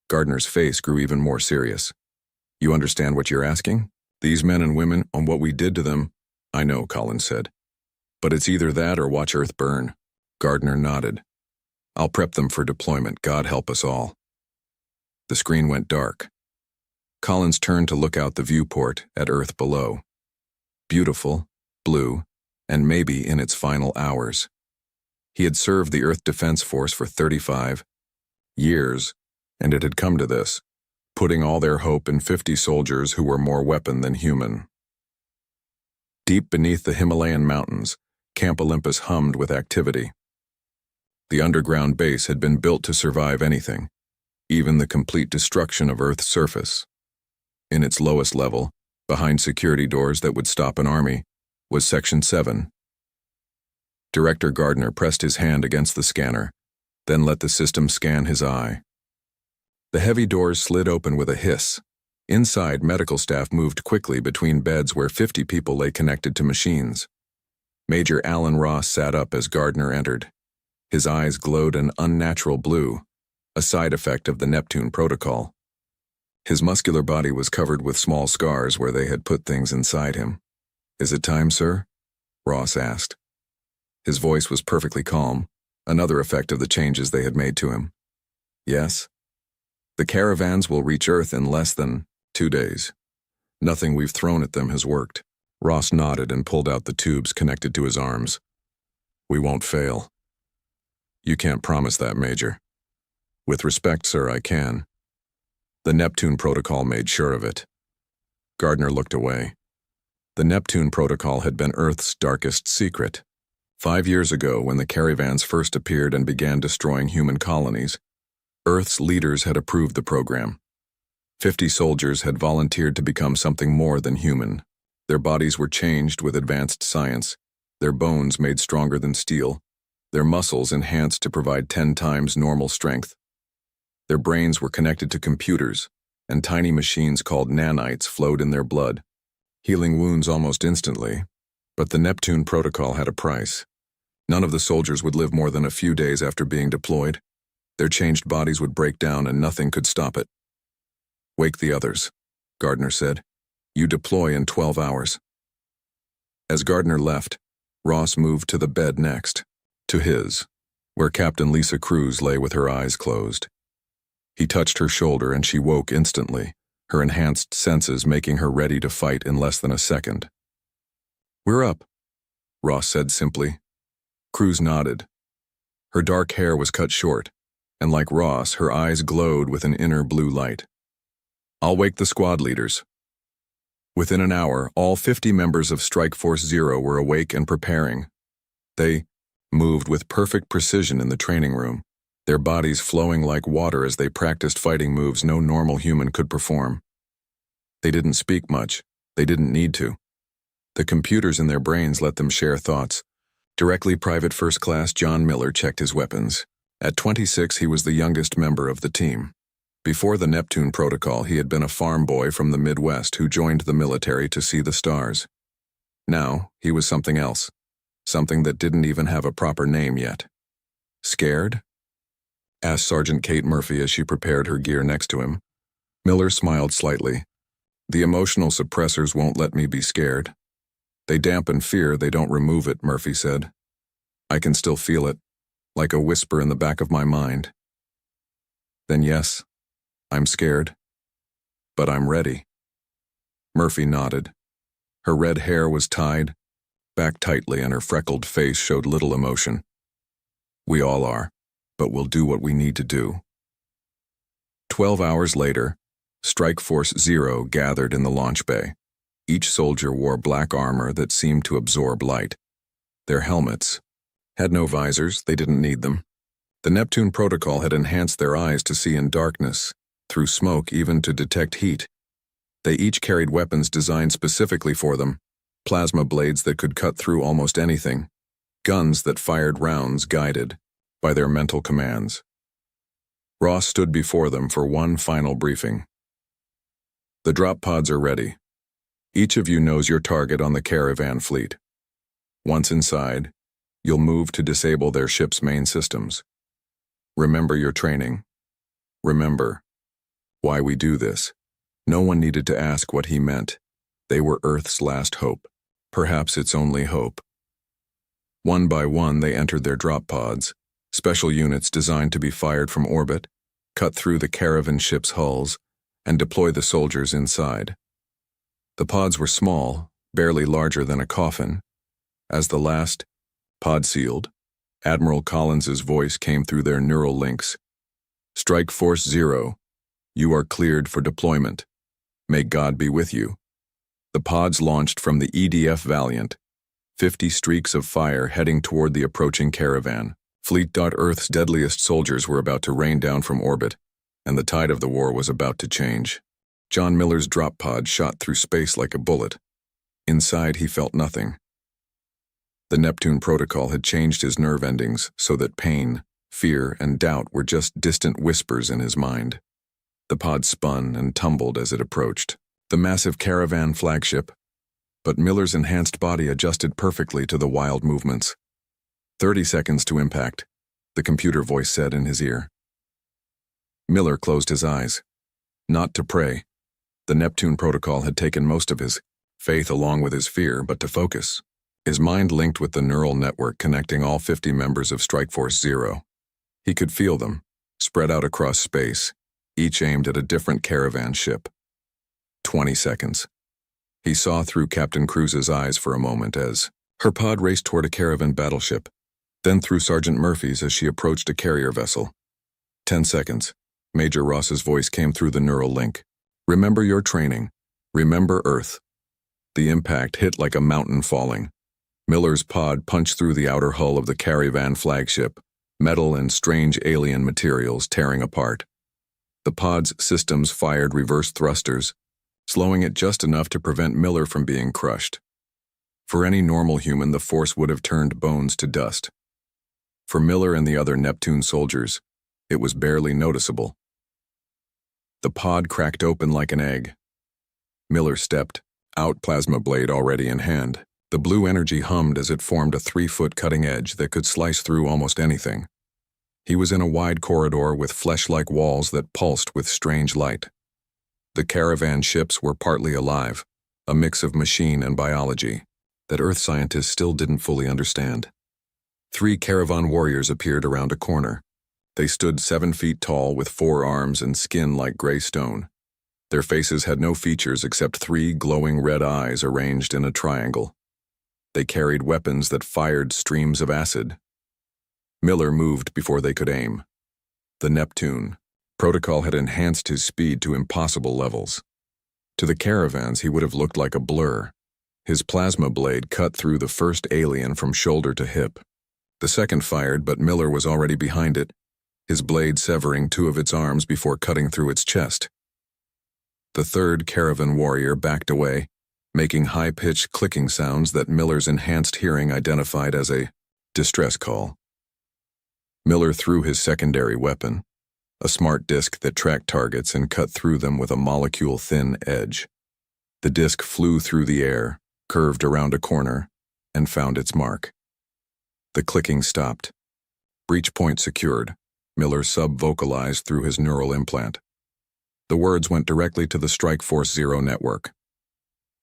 Gardner's face grew even more serious. "You understand what you're asking? These men and women, on what we did to them?" "I know," Collins said. "But it's either that or watch Earth burn." Gardner nodded. "I'll prep them for deployment. God help us all." The screen went dark. Collins turned to look out the viewport at Earth below. Beautiful, blue, and maybe in its final hours. He had served the Earth Defense Force for 35 years, and it had come to this, putting all their hope in 50 soldiers who were more weapon than human. Deep beneath the Himalayan mountains, Camp Olympus hummed with activity. The underground base had been built to survive anything, even the complete destruction of Earth's surface. In its lowest level, behind security doors that would stop an army, was Section 7. Director Gardner pressed his hand against the scanner, then let the system scan his eye. The heavy doors slid open with a hiss. Inside, medical staff moved quickly between beds where 50 people lay connected to machines. Major Alan Ross sat up as Gardner entered. His eyes glowed an unnatural blue, a side effect of the Neptune protocol. His muscular body was covered with small scars where they had put things inside him. "Is it time, sir?" Ross asked. His voice was perfectly calm, another effect of the changes they had made to him. Yes? The caravans will reach Earth in less than 2 days. Nothing we've thrown at them has worked. Ross nodded and pulled out the tubes connected to his arms. We won't fail. You can't promise that, Major. With respect, sir, I can. The Neptune Protocol made sure of it. Gardner looked away. The Neptune Protocol had been Earth's darkest secret. 5 years ago, when the caravans first appeared and began destroying human colonies, Earth's leaders had approved the program. 50 soldiers had volunteered to become something more than human. Their bodies were changed with advanced science, their bones made stronger than steel, their muscles enhanced to provide 10 times normal strength. Their brains were connected to computers, and tiny machines called nanites flowed in their blood, healing wounds almost instantly. But the Neptune Protocol had a price. None of the soldiers would live more than a few days after being deployed. Their changed bodies would break down and nothing could stop it. Wake the others, Gardner said. You deploy in 12 hours. As Gardner left, Ross moved to the bed next, to his, where Captain Lisa Cruz lay with her eyes closed. He touched her shoulder and she woke instantly, her enhanced senses making her ready to fight in less than a second. We're up, Ross said simply. Cruz nodded. Her dark hair was cut short, and like Ross, her eyes glowed with an inner blue light. I'll wake the squad leaders. Within an hour, all 50 members of Strike Force Zero were awake and preparing. They moved with perfect precision in the training room, their bodies flowing like water as they practiced fighting moves no normal human could perform. They didn't speak much. They didn't need to. The computers in their brains let them share thoughts. Directly Private First Class John Miller checked his weapons. At 26, he was the youngest member of the team. Before the Neptune Protocol, he had been a farm boy from the Midwest who joined the military to see the stars. Now, he was something else. Something that didn't even have a proper name yet. Scared? Asked Sergeant Kate Murphy as she prepared her gear next to him. Miller smiled slightly. The emotional suppressors won't let me be scared. They dampen fear, they don't remove it, Murphy said. I can still feel it, like a whisper in the back of my mind. Then yes, I'm scared. But I'm ready. Murphy nodded. Her red hair was tied back tightly and her freckled face showed little emotion. We all are, but we'll do what we need to do. 12 hours later, Strike Force Zero gathered in the launch bay. Each soldier wore black armor that seemed to absorb light. Their helmets had no visors, they didn't need them. The Neptune Protocol had enhanced their eyes to see in darkness, through smoke even to detect heat. They each carried weapons designed specifically for them, plasma blades that could cut through almost anything, guns that fired rounds guided by their mental commands. Ross stood before them for one final briefing. The drop pods are ready. Each of you knows your target on the caravan fleet. Once inside, you'll move to disable their ship's main systems. Remember your training. Remember why we do this. No one needed to ask what he meant. They were Earth's last hope. Perhaps its only hope. One by one, they entered their drop pods, special units designed to be fired from orbit, cut through the caravan ship's hulls, and deploy the soldiers inside. The pods were small, barely larger than a coffin. As the last pod sealed, Admiral Collins's voice came through their neural links. Strike Force Zero, you are cleared for deployment. May God be with you. The pods launched from the EDF Valiant, 50 streaks of fire heading toward the approaching caravan. Fleet.Earth's deadliest soldiers were about to rain down from orbit, and the tide of the war was about to change. John Miller's drop pod shot through space like a bullet. Inside, he felt nothing. The Neptune Protocol had changed his nerve endings so that pain, fear, and doubt were just distant whispers in his mind. The pod spun and tumbled as it approached. The massive caravan flagship, but Miller's enhanced body adjusted perfectly to the wild movements. 30 seconds to impact, the computer voice said in his ear. Miller closed his eyes. Not to pray. The Neptune Protocol had taken most of his faith along with his fear, but to focus. His mind linked with the neural network connecting all 50 members of Strike Force Zero. He could feel them, spread out across space, each aimed at a different caravan ship. 20 seconds. He saw through Captain Cruz's eyes for a moment as her pod raced toward a caravan battleship, then through Sergeant Murphy's as she approached a carrier vessel. 10 seconds. Major Ross's voice came through the neural link. Remember your training. Remember Earth. The impact hit like a mountain falling. Miller's pod punched through the outer hull of the caravan flagship, metal and strange alien materials tearing apart. The pod's systems fired reverse thrusters, slowing it just enough to prevent Miller from being crushed. For any normal human, the force would have turned bones to dust. For Miller and the other Neptune soldiers, it was barely noticeable. The pod cracked open like an egg. Miller stepped out, plasma blade already in hand. The blue energy hummed as it formed a 3-foot cutting edge that could slice through almost anything. He was in a wide corridor with flesh-like walls that pulsed with strange light. The caravan ships were partly alive, a mix of machine and biology that Earth scientists still didn't fully understand. 3 caravan warriors appeared around a corner. They stood 7 feet tall with 4 arms and skin like gray stone. Their faces had no features except 3 glowing red eyes arranged in a triangle. They carried weapons that fired streams of acid. Miller moved before they could aim. The Neptune protocol had enhanced his speed to impossible levels. To the caravans, he would have looked like a blur. His plasma blade cut through the first alien from shoulder to hip. The second fired, but Miller was already behind it, his blade severing 2 of its arms before cutting through its chest. The third caravan warrior backed away, making high-pitched clicking sounds that Miller's enhanced hearing identified as a distress call. Miller threw his secondary weapon, a smart disc that tracked targets and cut through them with a molecule-thin edge. The disc flew through the air, curved around a corner, and found its mark. The clicking stopped. Breach point secured, Miller sub-vocalized through his neural implant. The words went directly to the Strike Force Zero network.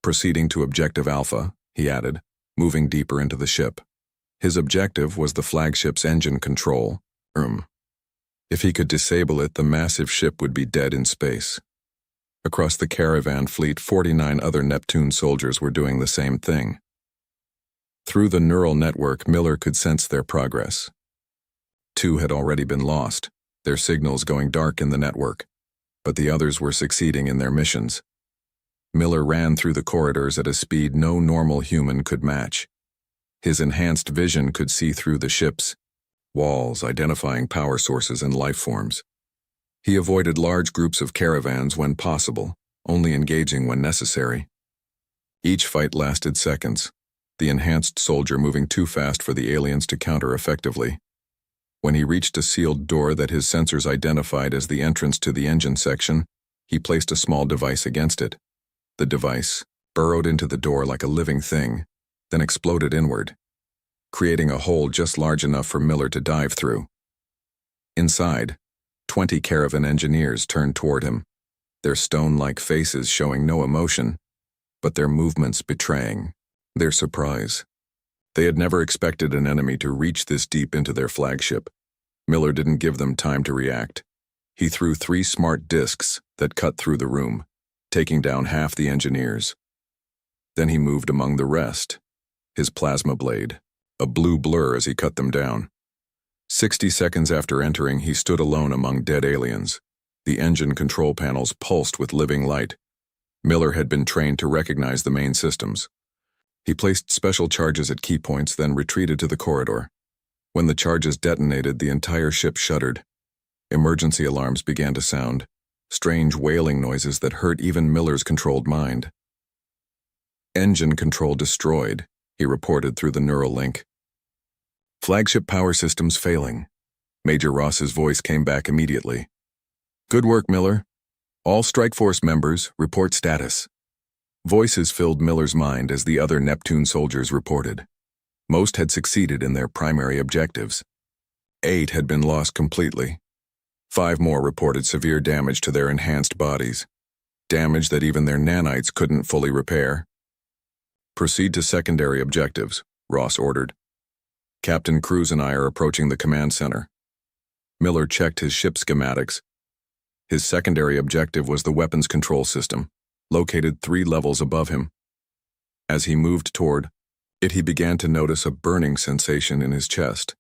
Proceeding to Objective Alpha, he added, moving deeper into the ship. His objective was the flagship's engine control, If he could disable it, the massive ship would be dead in space. Across the caravan fleet, 49 other Neptune soldiers were doing the same thing. Through the neural network, Miller could sense their progress. 2 had already been lost, their signals going dark in the network, but the others were succeeding in their missions. Miller ran through the corridors at a speed no normal human could match. His enhanced vision could see through the ship's walls, identifying power sources and life forms. He avoided large groups of caravans when possible, only engaging when necessary. Each fight lasted seconds, the enhanced soldier moving too fast for the aliens to counter effectively. When he reached a sealed door that his sensors identified as the entrance to the engine section, he placed a small device against it. The device burrowed into the door like a living thing, then exploded inward, creating a hole just large enough for Miller to dive through. Inside, 20 caravan engineers turned toward him, their stone-like faces showing no emotion, but their movements betraying their surprise. They had never expected an enemy to reach this deep into their flagship. Miller didn't give them time to react. He threw 3 smart discs that cut through the room, taking down half the engineers. Then he moved among the rest, his plasma blade, a blue blur as he cut them down. 60 seconds after entering, he stood alone among dead aliens. The engine control panels pulsed with living light. Miller had been trained to recognize the main systems. He placed special charges at key points, then retreated to the corridor. When the charges detonated, the entire ship shuddered. Emergency alarms began to sound, strange wailing noises that hurt even Miller's controlled mind. Engine control destroyed, he reported through the neural link. Flagship power systems failing. Major Ross's voice came back immediately. Good work, Miller. All Strike Force members, report status. Voices filled Miller's mind as the other Neptune soldiers reported. Most had succeeded in their primary objectives. 8 had been lost completely. 5 more reported severe damage to their enhanced bodies, damage that even their nanites couldn't fully repair. Proceed to secondary objectives, Ross ordered. Captain Cruz and I are approaching the command center. Miller checked his ship schematics. His secondary objective was the weapons control system, located 3 levels above him. As he moved toward it, he began to notice a burning sensation in his chest.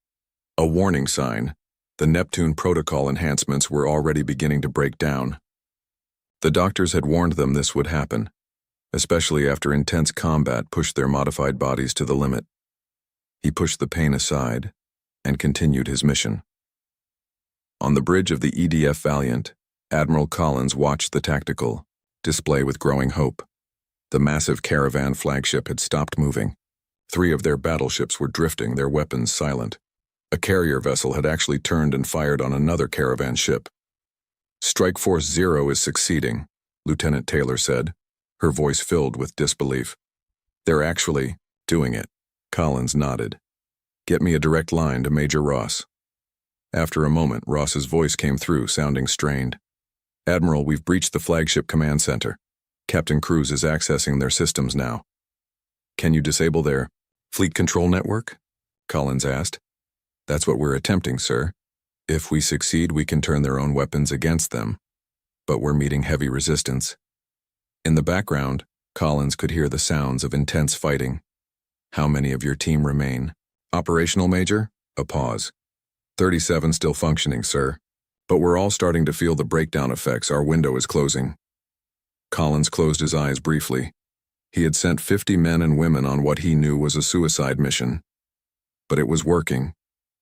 A warning sign. The Neptune protocol enhancements were already beginning to break down. The doctors had warned them this would happen, especially after intense combat pushed their modified bodies to the limit. He pushed the pain aside and continued his mission. On the bridge of the EDF Valiant, Admiral Collins watched the tactical display with growing hope. The massive Caravan flagship had stopped moving. 3 of their battleships were drifting, their weapons silent. A carrier vessel had actually turned and fired on another Caravan ship. Strike Force Zero is succeeding, Lieutenant Taylor said, her voice filled with disbelief. They're actually doing it. Collins nodded. Get me a direct line to Major Ross. After a moment, Ross's voice came through, sounding strained. Admiral, we've breached the flagship command center. Captain Cruz is accessing their systems now. Can you disable their fleet control network? Collins asked. That's what we're attempting, sir. If we succeed, we can turn their own weapons against them. But we're meeting heavy resistance. In the background, Collins could hear the sounds of intense fighting. How many of your team remain? Operational, Major? A pause. 37 still functioning, sir. But we're all starting to feel the breakdown effects. Our window is closing. Collins closed his eyes briefly. He had sent 50 men and women on what he knew was a suicide mission. But it was working.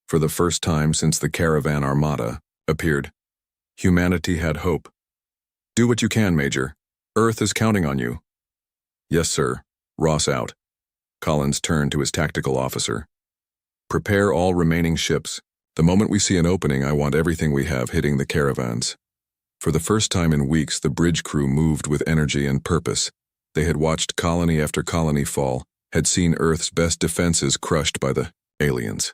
For the first time since the Caravan Armada appeared, humanity had hope. Do what you can, Major. Earth is counting on you. Yes, sir. Ross out. Collins turned to his tactical officer. Prepare all remaining ships. The moment we see an opening, I want everything we have hitting the caravans. For the first time in weeks, the bridge crew moved with energy and purpose. They had watched colony after colony fall, had seen Earth's best defenses crushed by the aliens.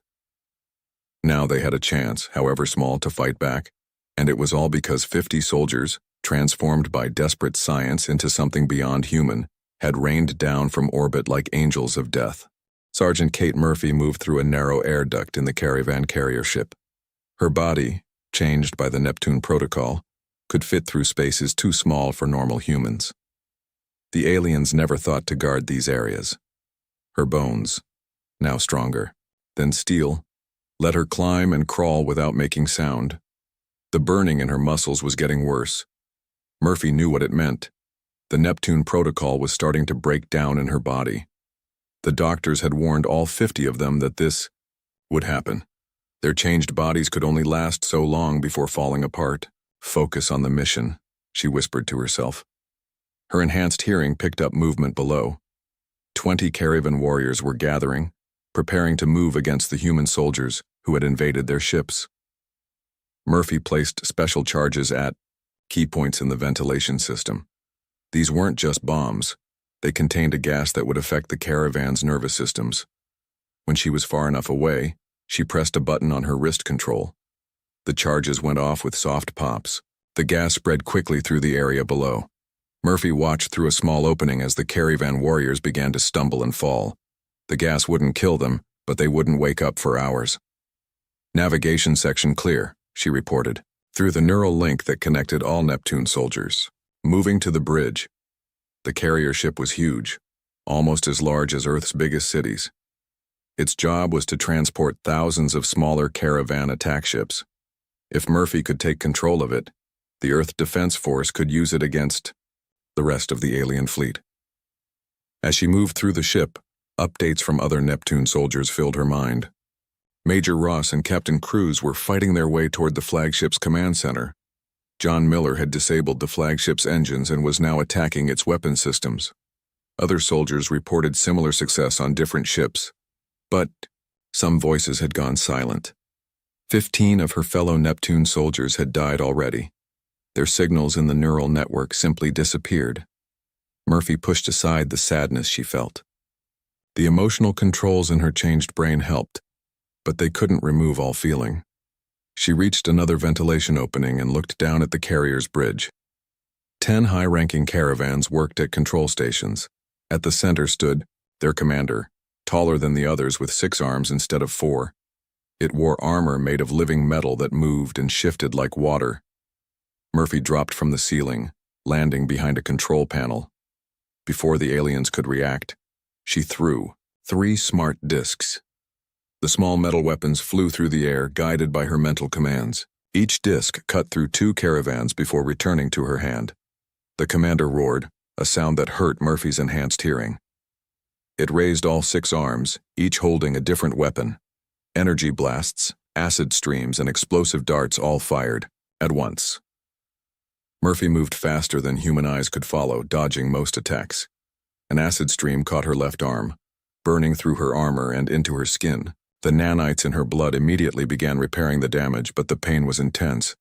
Now they had a chance, however small, to fight back, and it was all because 50 soldiers, transformed by desperate science into something beyond human, had rained down from orbit like angels of death. Sergeant Kate Murphy moved through a narrow air duct in the Caravan carrier ship. Her body, changed by the Neptune protocol, could fit through spaces too small for normal humans. The aliens never thought to guard these areas. Her bones, now stronger than steel, let her climb and crawl without making sound. The burning in her muscles was getting worse. Murphy knew what it meant. The Neptune protocol was starting to break down in her body. The doctors had warned all 50 of them that this would happen. Their changed bodies could only last so long before falling apart. Focus on the mission, she whispered to herself. Her enhanced hearing picked up movement below. 20 Caravan warriors were gathering, preparing to move against the human soldiers who had invaded their ships. Murphy placed special charges at key points in the ventilation system. These weren't just bombs. They contained a gas that would affect the caravan's nervous systems. When she was far enough away, she pressed a button on her wrist control. The charges went off with soft pops. The gas spread quickly through the area below. Murphy watched through a small opening as the Caravan warriors began to stumble and fall. The gas wouldn't kill them, but they wouldn't wake up for hours. Navigation section clear, she reported, through the neural link that connected all Neptune soldiers. Moving to the bridge. The carrier ship was huge, almost as large as Earth's biggest cities. Its job was to transport thousands of smaller Caravan attack ships. If Murphy could take control of it, the Earth Defense Force could use it against the rest of the alien fleet. As she moved through the ship, updates from other Neptune soldiers filled her mind. Major Ross and Captain Cruz were fighting their way toward the flagship's command center. John Miller had disabled the flagship's engines and was now attacking its weapon systems. Other soldiers reported similar success on different ships, but some voices had gone silent. 15 of her fellow Neptune soldiers had died already. Their signals in the neural network simply disappeared. Murphy pushed aside the sadness she felt. The emotional controls in her changed brain helped, but they couldn't remove all feeling. She reached another ventilation opening and looked down at the carrier's bridge. 10 high-ranking caravans worked at control stations. At the center stood their commander, taller than the others with 6 arms instead of 4. It wore armor made of living metal that moved and shifted like water. Murphy dropped from the ceiling, landing behind a control panel. Before the aliens could react, she threw 3 smart discs. The small metal weapons flew through the air, guided by her mental commands. Each disc cut through 2 caravans before returning to her hand. The commander roared, a sound that hurt Murphy's enhanced hearing. It raised all 6 arms, each holding a different weapon. Energy blasts, acid streams, and explosive darts all fired, at once. Murphy moved faster than human eyes could follow, dodging most attacks. An acid stream caught her left arm, burning through her armor and into her skin. The nanites in her blood immediately began repairing the damage, but the pain was intense.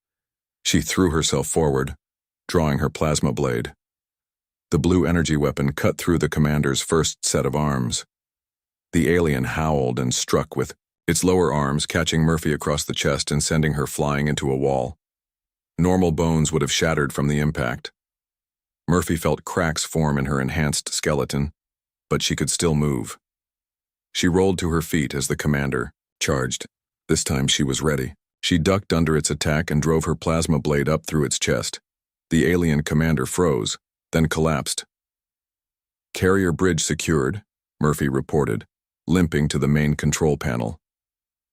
She threw herself forward, drawing her plasma blade. The blue energy weapon cut through the commander's first set of arms. The alien howled and struck with its lower arms, catching Murphy across the chest and sending her flying into a wall. Normal bones would have shattered from the impact. Murphy felt cracks form in her enhanced skeleton, but she could still move. She rolled to her feet as the commander charged. This time she was ready. She ducked under its attack and drove her plasma blade up through its chest. The alien commander froze, then collapsed. "Carrier bridge secured," Murphy reported, limping to the main control panel.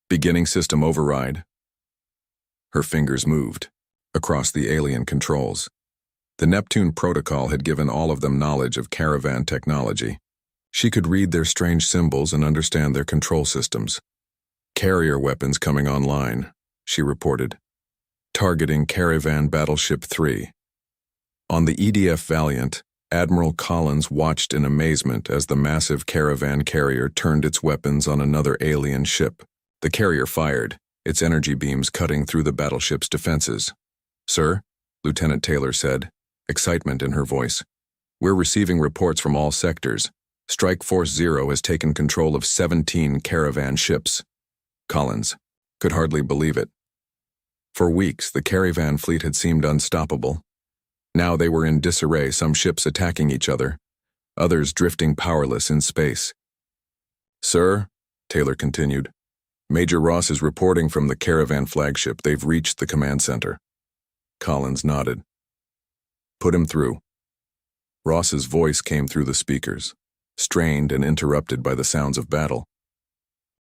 "Beginning system override." Her fingers moved across the alien controls. The Neptune protocol had given all of them knowledge of caravan technology. She could read their strange symbols and understand their control systems. "Carrier weapons coming online," she reported. "Targeting Caravan Battleship 3. On the EDF Valiant, Admiral Collins watched in amazement as the massive caravan carrier turned its weapons on another alien ship. The carrier fired, its energy beams cutting through the battleship's defenses. "Sir," Lieutenant Taylor said, excitement in her voice, "we're receiving reports from all sectors. Strike Force Zero has taken control of 17 caravan ships." Collins could hardly believe it. For weeks, the caravan fleet had seemed unstoppable. Now they were in disarray, some ships attacking each other, others drifting powerless in space. "Sir," Taylor continued, "Major Ross is reporting from the caravan flagship. They've reached the command center." Collins nodded. "Put him through." Ross's voice came through the speakers, strained and interrupted by the sounds of battle.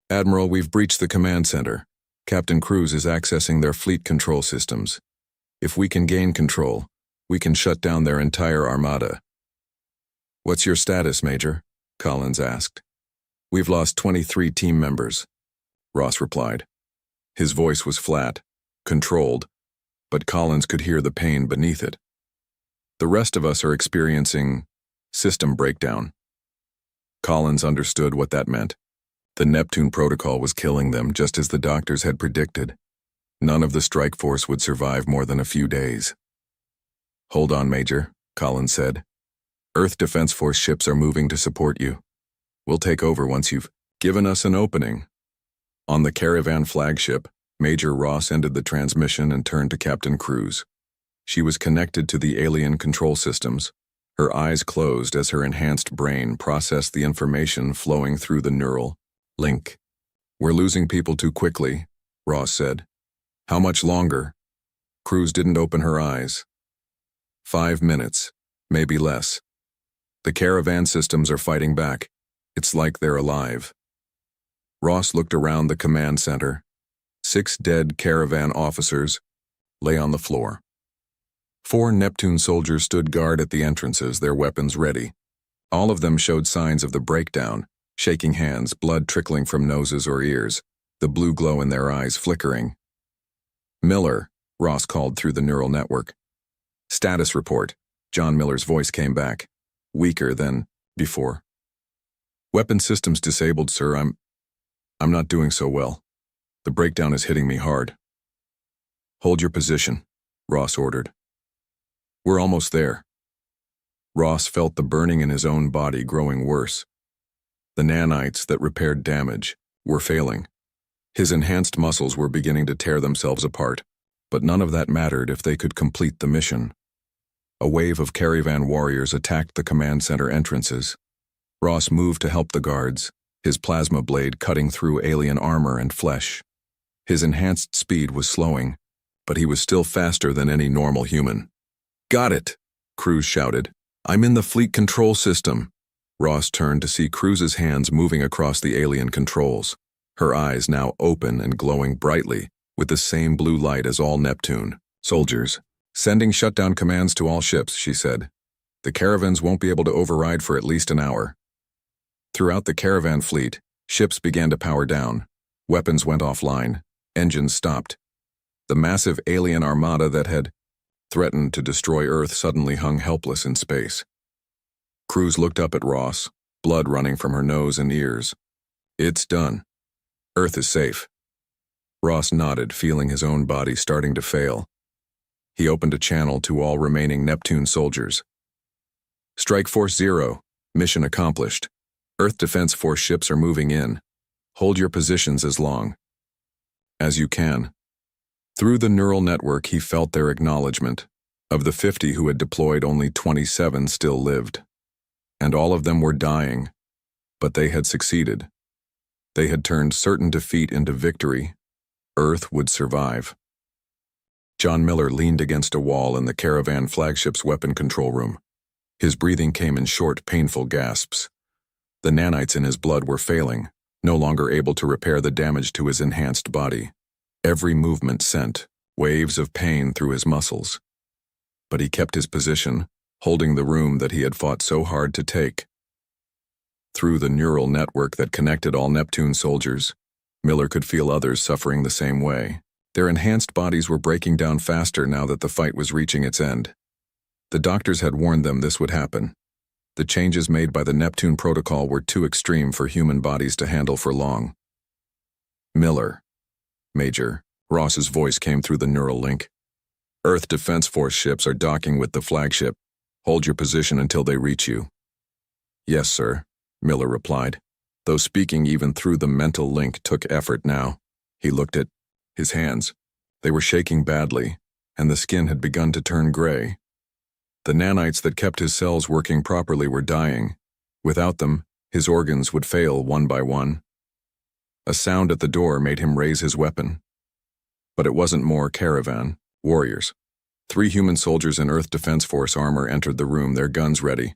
"Admiral, we've breached the command center. Captain Cruz is accessing their fleet control systems. If we can gain control, we can shut down their entire armada." "What's your status, Major?" Collins asked. "We've lost 23 team members," Ross replied. His voice was flat, controlled, but Collins could hear the pain beneath it. "The rest of us are experiencing system breakdown." Collins understood what that meant. The Neptune protocol was killing them, just as the doctors had predicted. None of the strike force would survive more than a few days. "Hold on, Major," Collins said. "Earth Defense Force ships are moving to support you. We'll take over once you've given us an opening." On the caravan flagship, Major Ross ended the transmission and turned to Captain Cruz. She was connected to the alien control systems, her eyes closed as her enhanced brain processed the information flowing through the neural link. "We're losing people too quickly," Ross said. "How much longer?" Cruz didn't open her eyes. 5 minutes, maybe less. "The caravan systems are fighting back. It's like they're alive." Ross looked around the command center. 6 dead caravan officers lay on the floor. 4 Neptune soldiers stood guard at the entrances, their weapons ready. All of them showed signs of the breakdown, shaking hands, blood trickling from noses or ears, the blue glow in their eyes flickering. "Miller," Ross called through the neural network. "Status report." John Miller's voice came back, weaker than before. "Weapon systems disabled, sir. I'm not doing so well. The breakdown is hitting me hard." "Hold your position," Ross ordered. "We're almost there." Ross felt the burning in his own body growing worse. The nanites that repaired damage were failing. His enhanced muscles were beginning to tear themselves apart, but none of that mattered if they could complete the mission. A wave of caravan warriors attacked the command center entrances. Ross moved to help the guards, his plasma blade cutting through alien armor and flesh. His enhanced speed was slowing, but he was still faster than any normal human. "Got it!" Cruz shouted. "I'm in the fleet control system." Ross turned to see Cruz's hands moving across the alien controls, her eyes now open and glowing brightly with the same blue light as all Neptune. "Soldiers, sending shutdown commands to all ships," she said. "The caravans won't be able to override for at least an hour." Throughout the caravan fleet, ships began to power down. Weapons went offline. Engines stopped. The massive alien armada that had threatened to destroy Earth suddenly hung helpless in space. Cruz looked up at Ross, blood running from her nose and ears. "It's done. Earth is safe." Ross nodded, feeling his own body starting to fail. He opened a channel to all remaining Neptune soldiers. "Strike Force 0, mission accomplished. Earth Defense Force ships are moving in. Hold your positions as long as you can." Through the neural network, he felt their acknowledgement. Of the 50 who had deployed, only 27 still lived. And all of them were dying, but they had succeeded. They had turned certain defeat into victory. Earth would survive. John Miller leaned against a wall in the caravan flagship's weapon control room. His breathing came in short, painful gasps. The nanites in his blood were failing, no longer able to repair the damage to his enhanced body. Every movement sent waves of pain through his muscles. But he kept his position, holding the room that he had fought so hard to take. Through the neural network that connected all Neptune soldiers, Miller could feel others suffering the same way. Their enhanced bodies were breaking down faster now that the fight was reaching its end. The doctors had warned them this would happen. The changes made by the Neptune protocol were too extreme for human bodies to handle for long. "Miller, Major," Ross's voice came through the neural link. "Earth Defense Force ships are docking with the flagship. Hold your position until they reach you." "Yes, sir," Miller replied, though speaking even through the mental link took effort now. He looked at his hands. They were shaking badly, and the skin had begun to turn gray. The nanites that kept his cells working properly were dying. Without them, his organs would fail one by one. A sound at the door made him raise his weapon. But it wasn't more caravan warriors. 3 human soldiers in Earth Defense Force armor entered the room, their guns ready.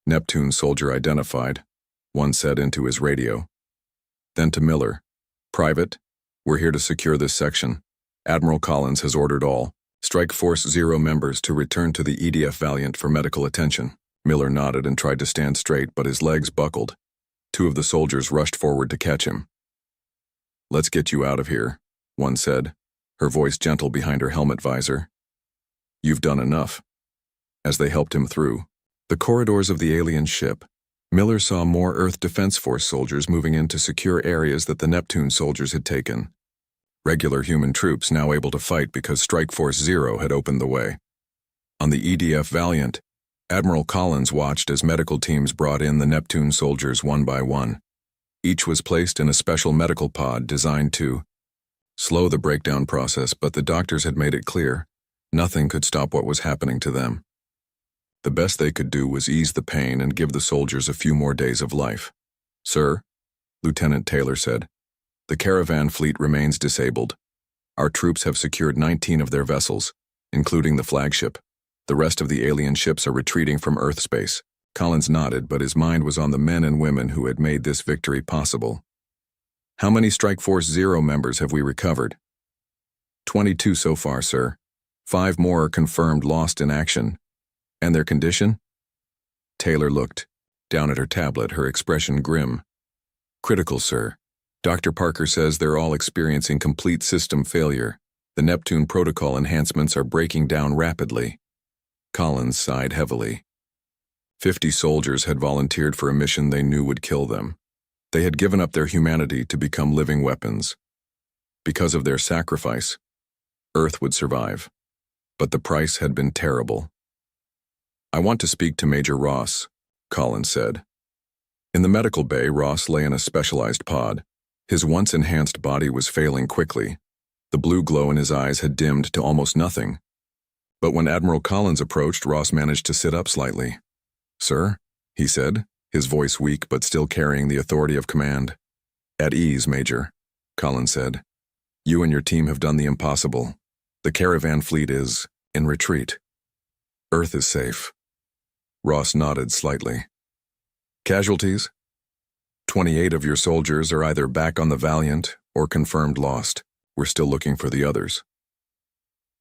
"Neptune soldier identified," one said into his radio. Then to Miller, "Private, we're here to secure this section. Admiral Collins has ordered all Strike Force 0 members to return to the EDF Valiant for medical attention." Miller nodded and tried to stand straight, but his legs buckled. 2 of the soldiers rushed forward to catch him. "Let's get you out of here," one said, her voice gentle behind her helmet visor. "You've done enough." As they helped him through the corridors of the alien ship, Miller saw more Earth Defense Force soldiers moving in to secure areas that the Neptune soldiers had taken. Regular human troops now able to fight because Strike Force 0 had opened the way. On the EDF Valiant, Admiral Collins watched as medical teams brought in the Neptune soldiers one by one. Each was placed in a special medical pod designed to slow the breakdown process, but the doctors had made it clear nothing could stop what was happening to them. The best they could do was ease the pain and give the soldiers a few more days of life. "Sir," Lieutenant Taylor said, "the caravan fleet remains disabled. Our troops have secured 19 of their vessels, including the flagship. The rest of the alien ships are retreating from Earth space." Collins nodded, but his mind was on the men and women who had made this victory possible. "How many Strike Force 0 members have we recovered?" 22 so far, sir. 5 more are confirmed lost in action. And their condition?" Taylor looked down at her tablet, her expression grim. "Critical, sir. Dr. Parker says they're all experiencing complete system failure. The Neptune protocol enhancements are breaking down rapidly." Collins sighed heavily. 50 soldiers had volunteered for a mission they knew would kill them. They had given up their humanity to become living weapons. Because of their sacrifice, Earth would survive. But the price had been terrible. "I want to speak to Major Ross," Collins said. In the medical bay, Ross lay in a specialized pod. His once enhanced body was failing quickly. The blue glow in his eyes had dimmed to almost nothing. But when Admiral Collins approached, Ross managed to sit up slightly. "Sir," he said, his voice weak but still carrying the authority of command. "At ease, Major," Collins said. "You and your team have done the impossible. The caravan fleet is in retreat. Earth is safe." Ross nodded slightly. "Casualties? 28 of your soldiers are either back on the Valiant or confirmed lost. We're still looking for the others."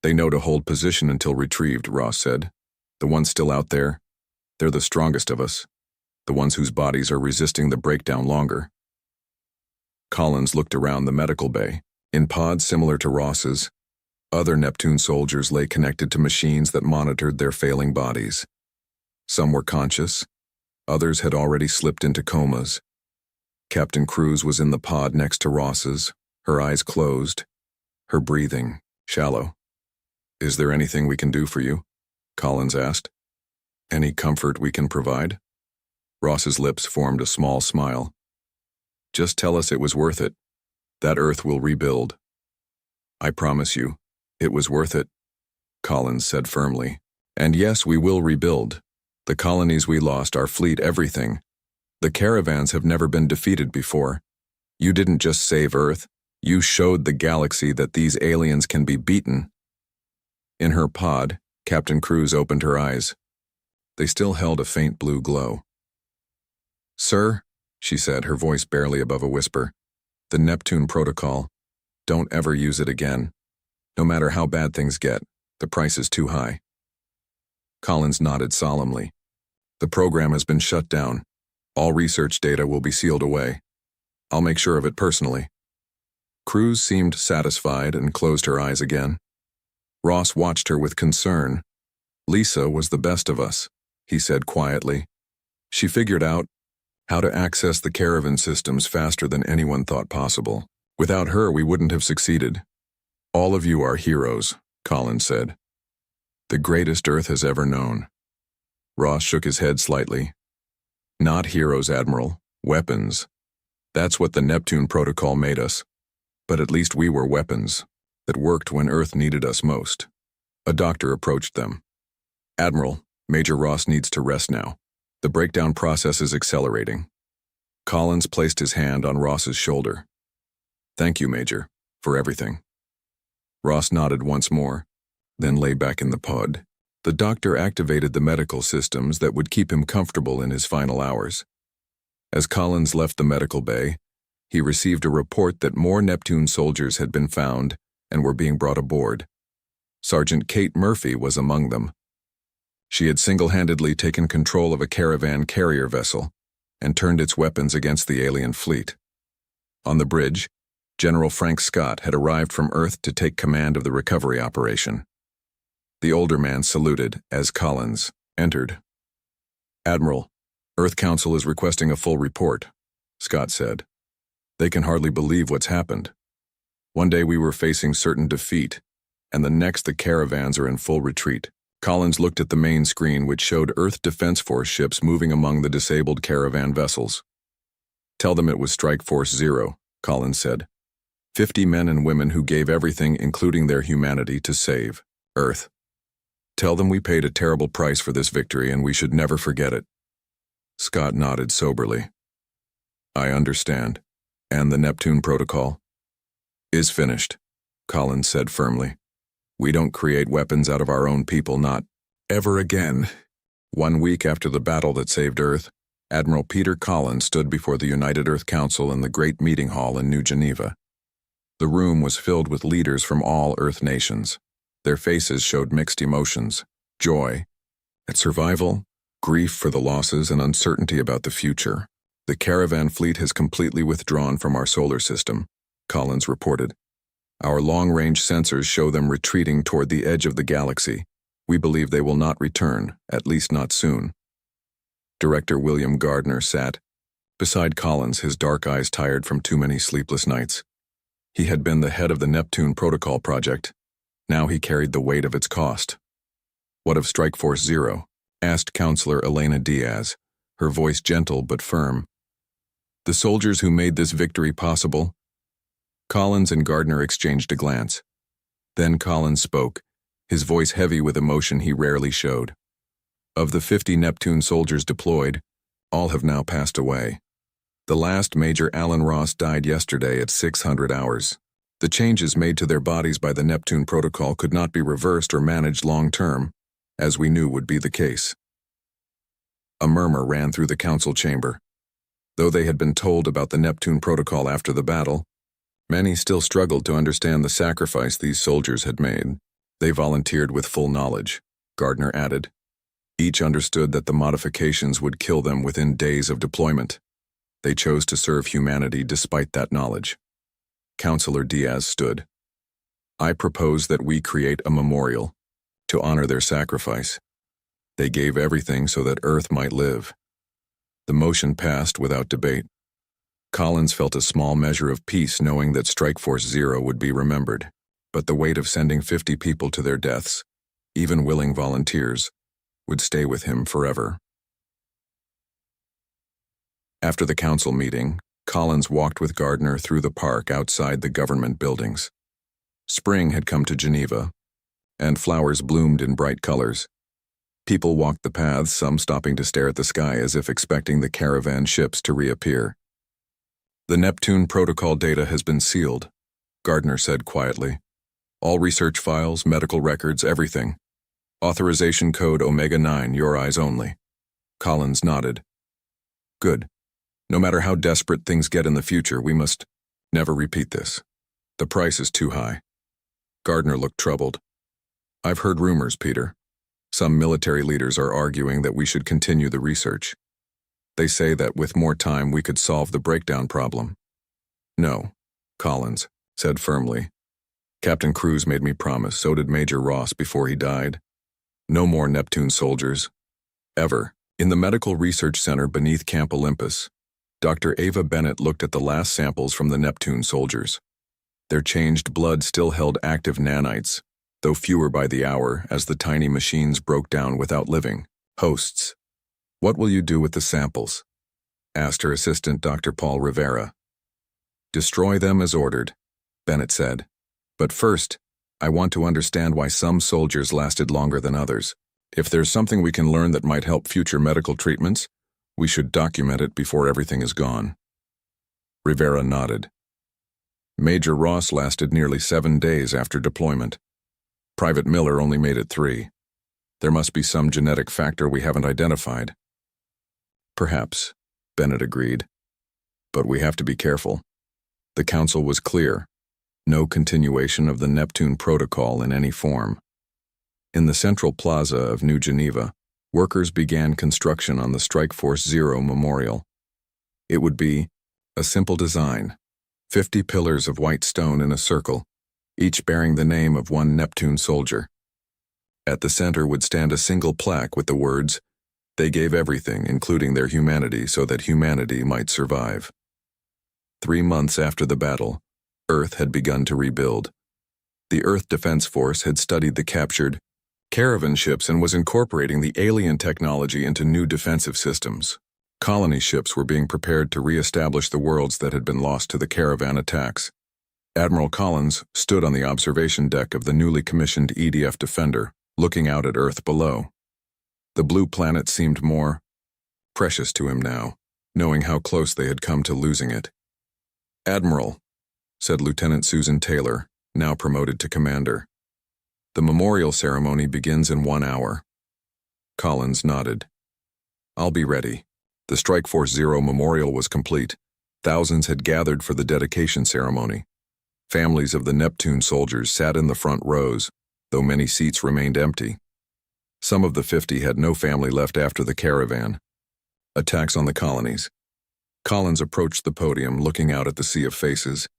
"They know to hold position until retrieved," Ross said. "The ones still out there, they're the strongest of us, the ones whose bodies are resisting the breakdown longer." Collins looked around the medical bay. In pods similar to Ross's, other Neptune soldiers lay connected to machines that monitored their failing bodies. Some were conscious, others had already slipped into comas. Captain Cruz was in the pod next to Ross's, her eyes closed, her breathing shallow. "Is there anything we can do for you?" Collins asked. "Any comfort we can provide?" Ross's lips formed a small smile. "Just tell us it was worth it. That Earth will rebuild." "I promise you, it was worth it," Collins said firmly. "And yes, we will rebuild. The colonies we lost, our fleet, everything. The caravans have never been defeated before. You didn't just save Earth, you showed the galaxy that these aliens can be beaten." In her pod, Captain Cruz opened her eyes. They still held a faint blue glow. "Sir," she said, her voice barely above a whisper, "the Neptune protocol. Don't ever use it again. No matter how bad things get, the price is too high." Collins nodded solemnly. "The program has been shut down. All research data will be sealed away. I'll make sure of it personally." Cruz seemed satisfied and closed her eyes again. Ross watched her with concern. "Lisa was the best of us," he said quietly. "She figured out how to access the caravan systems faster than anyone thought possible. Without her, we wouldn't have succeeded." "All of you are heroes," Collins said. "The greatest Earth has ever known." Ross shook his head slightly. "Not heroes, Admiral. Weapons. That's what the Neptune protocol made us. But at least we were weapons that worked when Earth needed us most." A doctor approached them. "Admiral, Major Ross needs to rest now. The breakdown process is accelerating." Collins placed his hand on Ross's shoulder. "Thank you, Major, for everything." Ross nodded once more, then lay back in the pod. The doctor activated the medical systems that would keep him comfortable in his final hours. As Collins left the medical bay, he received a report that more Neptune soldiers had been found and were being brought aboard. Sergeant Kate Murphy was among them. She had single-handedly taken control of a caravan carrier vessel and turned its weapons against the alien fleet. On the bridge, General Frank Scott had arrived from Earth to take command of the recovery operation. The older man saluted as Collins entered. "Admiral, Earth Council is requesting a full report," Scott said. "They can hardly believe what's happened. One day we were facing certain defeat, and the next the caravans are in full retreat." Collins looked at the main screen, which showed Earth Defense Force ships moving among the disabled caravan vessels. "Tell them it was Strike Force Zero," Collins said. 50 men and women who gave everything, including their humanity, to save Earth. Tell them we paid a terrible price for this victory and we should never forget it." Scott nodded soberly. "I understand. And the Neptune protocol?" "Is finished," Collins said firmly. "We don't create weapons out of our own people, not ever again." 1 week after the battle that saved Earth, Admiral Peter Collins stood before the United Earth Council in the Great Meeting Hall in New Geneva. The room was filled with leaders from all Earth nations. Their faces showed mixed emotions: joy at survival, grief for the losses, and uncertainty about the future. "The caravan fleet has completely withdrawn from our solar system," Collins reported. "Our long-range sensors show them retreating toward the edge of the galaxy. We believe they will not return, at least not soon." Director William Gardner sat beside Collins, his dark eyes tired from too many sleepless nights. He had been the head of the Neptune Protocol project. Now he carried the weight of its cost. "What of Strike Force Zero?" asked Counselor Elena Diaz, her voice gentle but firm. "The soldiers who made this victory possible." Collins and Gardner exchanged a glance. Then Collins spoke, his voice heavy with emotion he rarely showed. "Of the 50 Neptune soldiers deployed, All have now passed away. The last Major Alan Ross died yesterday at 600 hours. The changes made to their bodies by the Neptune Protocol could not be reversed or managed long-term, as we knew would be the case. A murmur ran through the council chamber. Though they had been told about the Neptune Protocol after the battle, many still struggled to understand the sacrifice these soldiers had made. They volunteered with full knowledge, Gardner added. Each understood that the modifications would kill them within days of deployment. They chose to serve humanity despite that knowledge. Councillor Diaz stood. I propose that we create a memorial to honor their sacrifice. They gave everything so that Earth might live. The motion passed without debate. Collins felt a small measure of peace knowing that Strike Force Zero would be remembered, but the weight of sending 50 people to their deaths, even willing volunteers, would stay with him forever. After the council meeting, Collins walked with Gardner through the park outside the government buildings. Spring had come to Geneva, and flowers bloomed in bright colors. People walked the paths, some stopping to stare at the sky as if expecting the caravan ships to reappear. The Neptune Protocol data has been sealed, Gardner said quietly. All research files, medical records, everything. Authorization code Omega-9, your eyes only. Collins nodded. Good. No matter how desperate things get in the future, we must never repeat this. The price is too high. Gardner looked troubled. I've heard rumors, Peter. Some military leaders are arguing that we should continue the research. They say that with more time we could solve the breakdown problem. No, Collins said firmly. Captain Cruz made me promise, so did Major Ross before he died. No more Neptune soldiers. Ever. In the Medical Research Center beneath Camp Olympus, Dr. Ava Bennett looked at the last samples from the Neptune soldiers. Their changed blood still held active nanites, though fewer by the hour as the tiny machines broke down without living hosts. What will you do with the samples? Asked her assistant Dr. Paul Rivera. Destroy them as ordered, Bennett said. But first, I want to understand why some soldiers lasted longer than others. If there's something we can learn that might help future medical treatments, we should document it before everything is gone. Rivera nodded. Major Ross lasted nearly 7 days after deployment. Private Miller only made it 3. There must be some genetic factor we haven't identified. Perhaps, Bennett agreed. But we have to be careful. The council was clear. No continuation of the Neptune Protocol in any form. In the central plaza of New Geneva, workers began construction on the Strike Force Zero Memorial. It would be a simple design, 50 pillars of white stone in a circle, each bearing the name of one Neptune soldier. At the center would stand a single plaque with the words, "They gave everything, including their humanity, so that humanity might survive." 3 months after the battle, Earth had begun to rebuild. The Earth Defense Force had studied the captured caravan ships and was incorporating the alien technology into new defensive systems. Colony ships were being prepared to re-establish the worlds that had been lost to the caravan attacks. Admiral Collins stood on the observation deck of the newly commissioned EDF Defender, looking out at Earth below. The blue planet seemed more precious to him now, knowing how close they had come to losing it. "Admiral," said Lieutenant Susan Taylor, now promoted to commander. "The memorial ceremony begins in 1 hour." Collins nodded. "I'll be ready." The Strike Force Zero memorial was complete. Thousands had gathered for the dedication ceremony. Families of the Neptune soldiers sat in the front rows, though many seats remained empty. Some of the 50 had no family left after the caravan. Attacks on the colonies. Collins approached the podium, looking out at the sea of faces.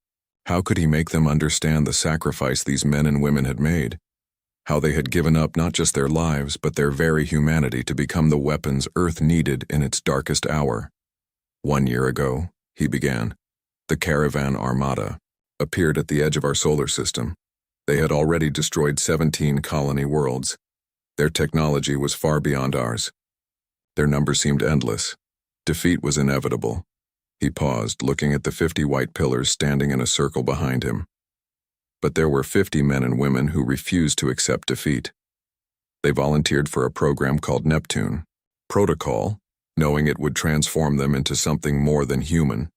How could he make them understand the sacrifice these men and women had made? How they had given up not just their lives, but their very humanity to become the weapons Earth needed in its darkest hour. 1 year ago, he began, the Caravan Armada appeared at the edge of our solar system. They had already destroyed 17 colony worlds. Their technology was far beyond ours. Their numbers seemed endless. Defeat was inevitable. He paused, looking at the 50 white pillars standing in a circle behind him. But there were 50 men and women who refused to accept defeat. They volunteered for a program called Neptune. Protocol, knowing it would transform them into something more than human,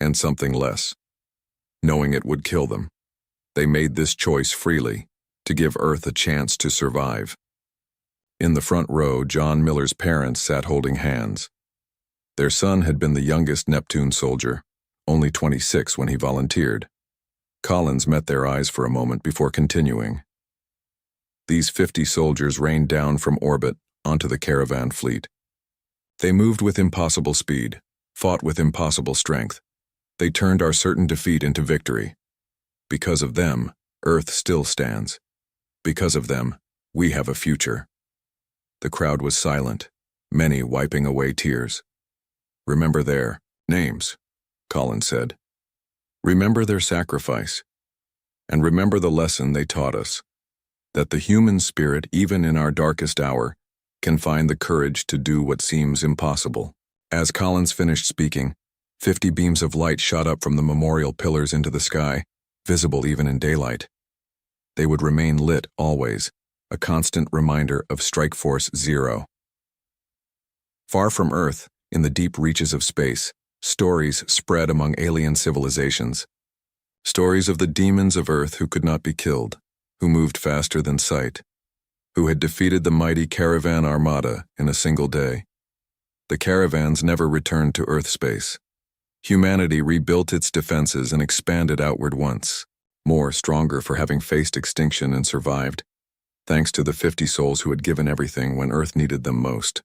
and something less, knowing it would kill them. They made this choice freely, to give Earth a chance to survive. In the front row, John Miller's parents sat holding hands. Their son had been the youngest Neptune soldier, only 26 when he volunteered. Collins met their eyes for a moment before continuing. These 50 soldiers rained down from orbit onto the caravan fleet. They moved with impossible speed, fought with impossible strength. They turned our certain defeat into victory. Because of them, Earth still stands. Because of them, we have a future. The crowd was silent, many wiping away tears. Remember their names, Collins said. Remember their sacrifice. And remember the lesson they taught us, that the human spirit, even in our darkest hour, can find the courage to do what seems impossible. As Collins finished speaking, 50 beams of light shot up from the memorial pillars into the sky, visible even in daylight. They would remain lit always, a constant reminder of Strike Force Zero. Far from Earth, in the deep reaches of space, stories spread among alien civilizations. Stories of the demons of Earth who could not be killed, who moved faster than sight, who had defeated the mighty caravan armada in a single day. The caravans never returned to Earth space. Humanity rebuilt its defenses and expanded outward once more, stronger for having faced extinction and survived, thanks to the 50 souls who had given everything when Earth needed them most.